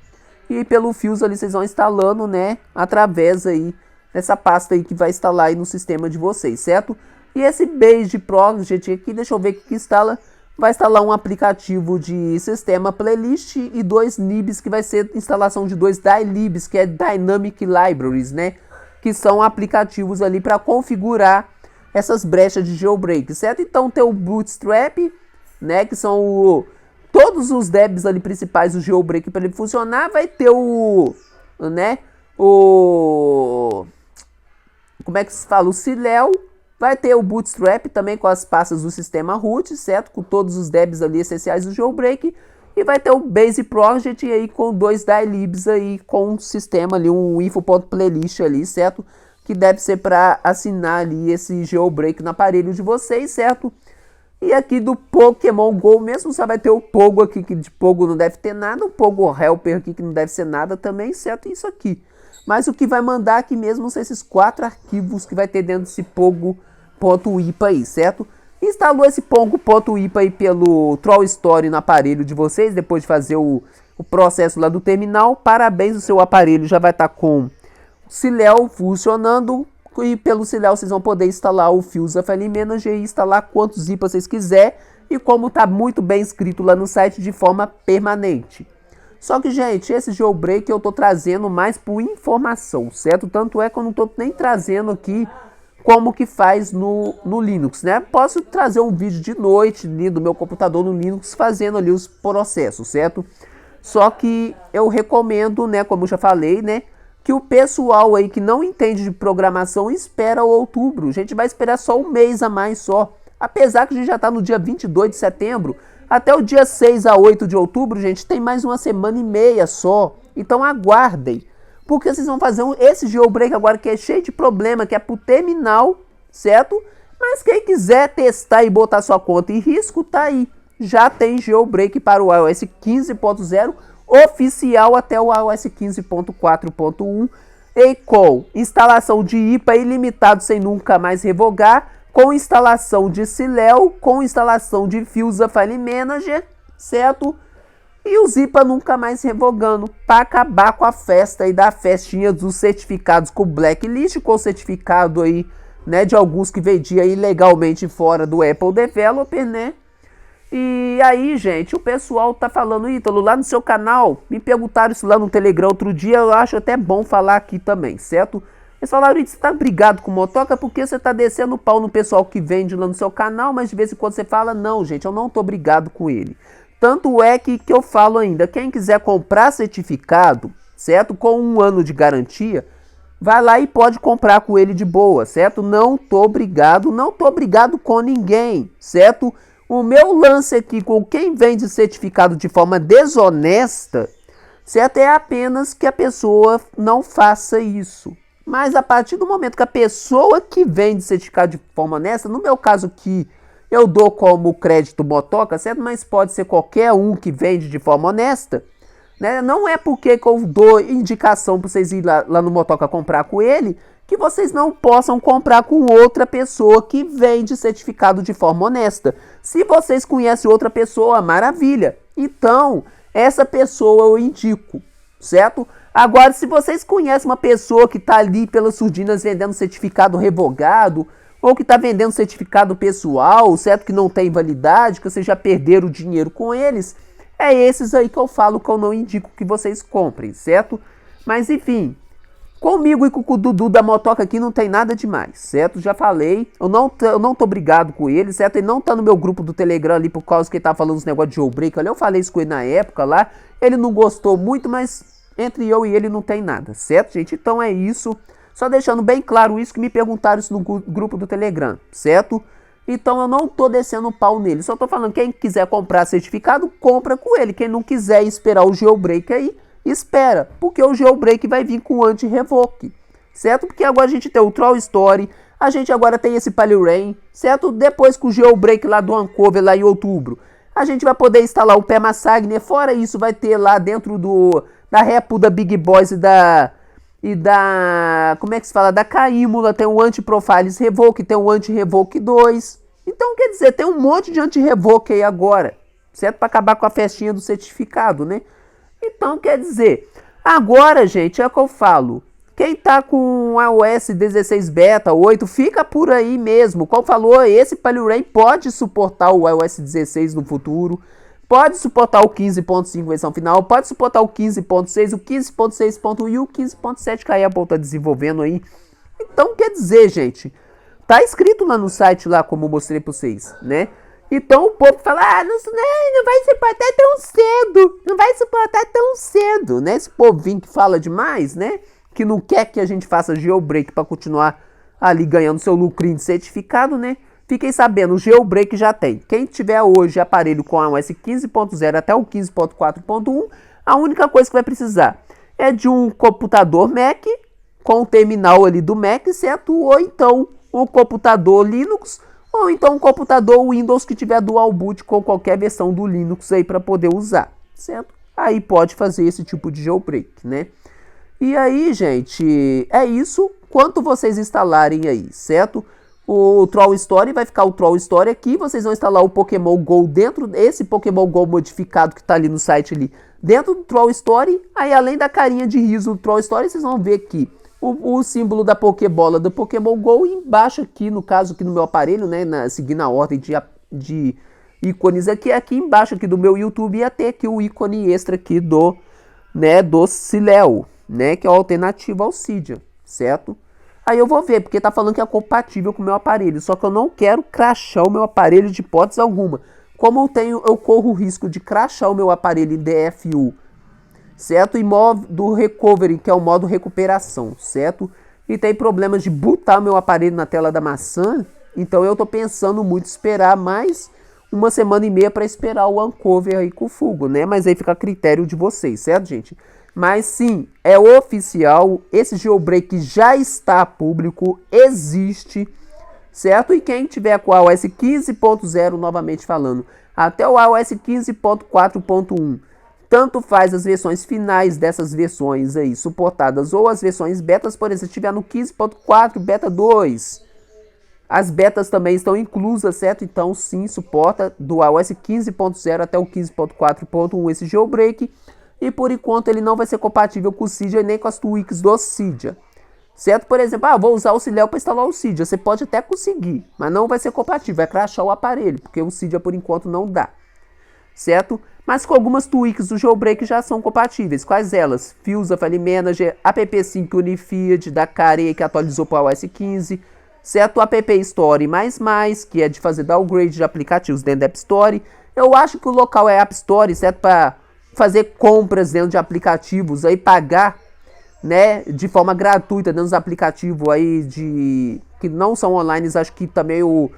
e pelo Fusa ali vocês vão instalando, né? Através aí dessa pasta aí que vai instalar aí no sistema de vocês, certo? E esse Base Project aqui, deixa eu ver o que instala. Vai instalar um aplicativo de sistema playlist e 2 libs, que vai ser instalação de 2 dylibs, que é Dynamic Libraries, né? Que são aplicativos ali para configurar essas brechas de jailbreak, certo? Então tem o Bootstrap, né? Que são todos os debs ali principais do jailbreak para ele funcionar. Vai ter o, né? Como é que se fala? O Ciléu. Vai ter o Bootstrap também com as pastas do sistema root, certo? Com todos os debs ali essenciais do jailbreak. E vai ter o Base Project aí com 2 dylibs aí com um sistema ali, um info.playlist ali, certo? Que deve ser para assinar ali esse jailbreak no aparelho de vocês, certo? E aqui do Pokémon GO mesmo, só vai ter o Pogo aqui, que de Pogo não deve ter nada. O Pogo Helper aqui, que não deve ser nada também, certo? Isso aqui. Mas o que vai mandar aqui mesmo são esses 4 arquivos que vai ter dentro desse Pogo.ipa aí, certo? Instalou esse Pogo.ipa aí pelo Troll Story no aparelho de vocês, depois de fazer o processo lá do terminal. Parabéns, o seu aparelho já vai estar com o Ciléu funcionando. E pelo Ciléu vocês vão poder instalar o Fusa File Manager e instalar quantos IPA vocês quiserem. E como está muito bem escrito lá no site, de forma permanente. Só que, gente, esse jailbreak eu tô trazendo mais por informação, certo? Tanto é que eu não tô nem trazendo aqui como que faz no Linux, né? Posso trazer um vídeo de noite ali do meu computador no Linux fazendo ali os processos, certo? Só que eu recomendo, né, como eu já falei, né, que o pessoal aí que não entende de programação espera o outubro. A gente vai esperar só um mês a mais só. Apesar que a gente já tá no dia 22 de setembro, até o dia 6 a 8 de outubro, gente, tem mais uma semana e meia só. Então aguardem. Porque vocês vão fazer esse jailbreak agora que é cheio de problema, que é pro terminal, certo? Mas quem quiser testar e botar sua conta em risco, tá aí. Já tem jailbreak para o iOS 15.0 oficial até o iOS 15.4.1 e com instalação de IPA ilimitado sem nunca mais revogar, com instalação de Ciléu, com instalação de Fusa File Manager, certo? E o IPA nunca mais revogando, para acabar com a festa aí da festinha dos certificados com blacklist, com o certificado aí, né, de alguns que vendiam ilegalmente fora do Apple Developer, né? E aí, gente, o pessoal tá falando, Ítalo, lá no seu canal, me perguntaram isso lá no Telegram outro dia, eu acho até bom falar aqui também, certo? Eles falaram, você tá brigado com o Motoca porque você tá descendo o pau no pessoal que vende lá no seu canal, mas de vez em quando você fala, não, gente, eu não tô brigado com ele. Tanto é que eu falo ainda, quem quiser comprar certificado, certo? Com 1 ano de garantia, vai lá e pode comprar com ele de boa, certo? Não tô brigado com ninguém, certo? O meu lance aqui com quem vende certificado de forma desonesta, certo? É apenas que a pessoa não faça isso. Mas a partir do momento que a pessoa que vende certificado de forma honesta, no meu caso aqui, eu dou como crédito Motoca, certo? Mas pode ser qualquer um que vende de forma honesta, né? Não é porque que eu dou indicação para vocês ir lá no Motoca comprar com ele, que vocês não possam comprar com outra pessoa que vende certificado de forma honesta. Se vocês conhecem outra pessoa, maravilha. Então, essa pessoa eu indico, certo? Agora, se vocês conhecem uma pessoa que está ali pelas surdinas vendendo certificado revogado, ou que está vendendo certificado pessoal, certo? Que não tem validade, que vocês já perderam o dinheiro com eles, é esses aí que eu falo que eu não indico que vocês comprem, certo? Mas enfim, comigo e com o Dudu da Motoca aqui não tem nada demais, certo? Já falei, eu não tô brigado com ele, certo? Ele não tá no meu grupo do Telegram ali por causa que ele tá falando uns negócios de jailbreak ali. Eu falei isso com ele na época lá, ele não gostou muito, mas entre eu e ele não tem nada, certo, gente? Então é isso, só deixando bem claro isso, que me perguntaram isso no grupo do Telegram, certo? Então eu não tô descendo o pau nele, só tô falando, quem quiser comprar certificado, compra com ele. Quem não quiser esperar o jailbreak aí, espera, porque o jailbreak vai vir com anti-revoke, certo? Porque agora a gente tem o Troll Story, a gente agora tem esse Palirain, certo? Depois com o jailbreak lá do Uncover lá em outubro, a gente vai poder instalar o Permasagner. Fora isso, vai ter lá dentro da repo da Big Boys e da como é que se fala? Da Caímula, tem o Anti-Profiles Revoke, tem o Anti-Revoke 2. Então, quer dizer, tem um monte de anti-revoke aí agora, certo? Para acabar com a festinha do certificado, né? Então, quer dizer, agora, gente, é o que eu falo. Quem tá com iOS 16 Beta 8, fica por aí mesmo. Como falou, esse Palirain pode suportar o iOS 16 no futuro. Pode suportar o 15.5 versão final, pode suportar o 15.6, o 15.6.1 e o 15.7 que a Apple tá desenvolvendo aí. Então, quer dizer, gente, tá escrito lá no site, lá como eu mostrei pra vocês, né? Então o povo fala, não vai suportar tão cedo, não vai suportar tão cedo, né? Esse povinho que fala demais, né? Que não quer que a gente faça jailbreak para continuar ali ganhando seu lucrinho de certificado, né? Fiquem sabendo, o jailbreak já tem. Quem tiver hoje aparelho com iOS 15.0 até o 15.4.1, a única coisa que vai precisar é de um computador Mac com o terminal ali do Mac, certo? Ou então um computador Linux, ou então um computador Windows que tiver dual boot com qualquer versão do Linux aí para poder usar, certo? Aí pode fazer esse tipo de jailbreak, né? E aí, gente, é isso. Quanto vocês instalarem aí, certo? O Troll Story vai ficar o Troll Story aqui. Vocês vão instalar o Pokémon GO dentro desse Pokémon GO modificado que está ali no site ali, dentro do Troll Story. Aí, além da carinha de riso do Troll Story, vocês vão ver aqui o símbolo da Pokébola do Pokémon GO. E embaixo aqui, no caso aqui no meu aparelho, né, seguindo a ordem de ícones aqui embaixo aqui do meu YouTube, ia ter aqui o ícone extra aqui do Ciléu, né, que é a alternativa ao Cydia, certo? Aí eu vou ver, porque tá falando que é compatível com o meu aparelho, só que eu não quero crashar o meu aparelho de hipótese alguma. Como eu corro o risco de crashar o meu aparelho em DFU, certo? E modo recovery, que é o modo recuperação, certo? E tem problemas de botar meu aparelho na tela da maçã, então eu tô pensando muito esperar mais uma semana e meia para esperar o Uncover aí com o Fugo, né? Mas aí fica a critério de vocês, certo, gente? Mas sim, é oficial, esse jailbreak já está público, existe, certo? E quem tiver com o iOS 15.0, novamente falando, até o iOS 15.4.1, tanto faz as versões finais dessas versões aí suportadas ou as versões betas, por exemplo, se estiver no 15.4, beta 2, as betas também estão inclusas, certo? Então sim, suporta do iOS 15.0 até o 15.4.1 esse jailbreak. E por enquanto ele não vai ser compatível com o Cydia nem com as tweaks do Cydia, certo? Por exemplo, vou usar o Ciléu para instalar o Cydia. Você pode até conseguir, mas não vai ser compatível, vai crashar o aparelho, porque o Cydia por enquanto não dá, certo? Mas com algumas tweaks do jailbreak já são compatíveis. Quais elas? Fusa File Manager, app5 Unified da Care, que atualizou para o iOS 15, certo? O app Store++, que é de fazer downgrade de aplicativos dentro da App Store. Eu acho que o local é App Store, certo? Para fazer compras dentro de aplicativos, aí pagar, né, de forma gratuita dentro dos aplicativos aí que não são online. Acho que também o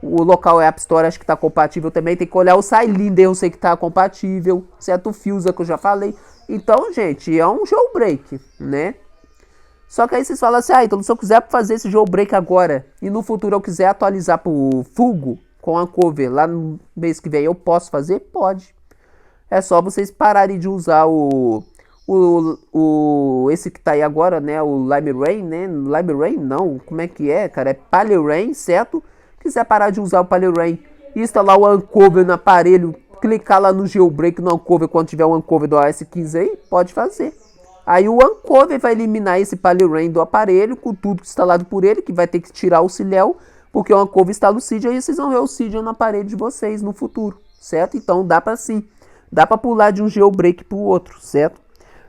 local é App Store, acho que está compatível também. Tem que olhar o Cylinder, eu sei que está compatível, certo? O Fusa que eu já falei. Então, gente, é um jailbreak, né? Só que aí vocês falam assim, então se eu quiser fazer esse jailbreak agora e no futuro eu quiser atualizar pro Fugo com a Uncover lá no mês que vem, eu posso fazer? Pode. é só vocês pararem de usar esse que tá aí agora, né, o Lime Rain, né, Lime Rain não, como é que é, cara, é PaleRain, certo? Quiser parar de usar o PaleRain, instalar o Uncover no aparelho, clicar lá no jailbreak no Uncover quando tiver o Uncover do iOS 15 aí, pode fazer. Aí o Uncover vai eliminar esse PaleRain do aparelho com tudo instalado por ele, que vai ter que tirar o Ciel, porque o Uncover instala o Cydia e vocês vão ver o Cydia no aparelho de vocês no futuro, certo? Então dá pra sim, dá pra pular de um jailbreak pro outro, certo?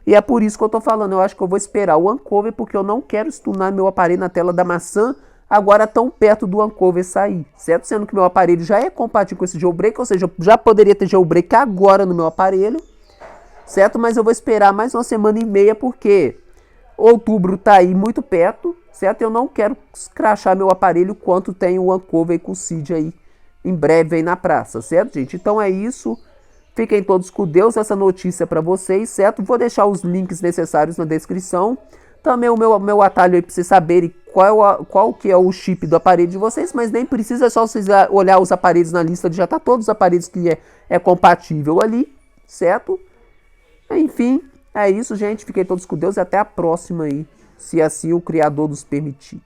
E é por isso que eu tô falando, eu acho que eu vou esperar o Uncover, porque eu não quero stunar meu aparelho na tela da maçã agora tão perto do Uncover sair, certo? Sendo que meu aparelho já é compatível com esse jailbreak, ou seja, eu já poderia ter jailbreak agora no meu aparelho, certo? Mas eu vou esperar mais uma semana e meia, porque outubro tá aí muito perto, certo? Eu não quero crashar meu aparelho enquanto tem o Uncover com o Cydia aí em breve aí na praça, certo, gente? Então é isso. Fiquem todos com Deus, essa notícia para vocês, certo? Vou deixar os links necessários na descrição. Também o meu atalho aí para vocês saberem qual que é o chip do aparelho de vocês, mas nem precisa, é só vocês olhar os aparelhos na lista, já tá todos os aparelhos que é compatível ali, certo? Enfim, é isso, gente. Fiquem todos com Deus e até a próxima aí, se assim o Criador nos permitir.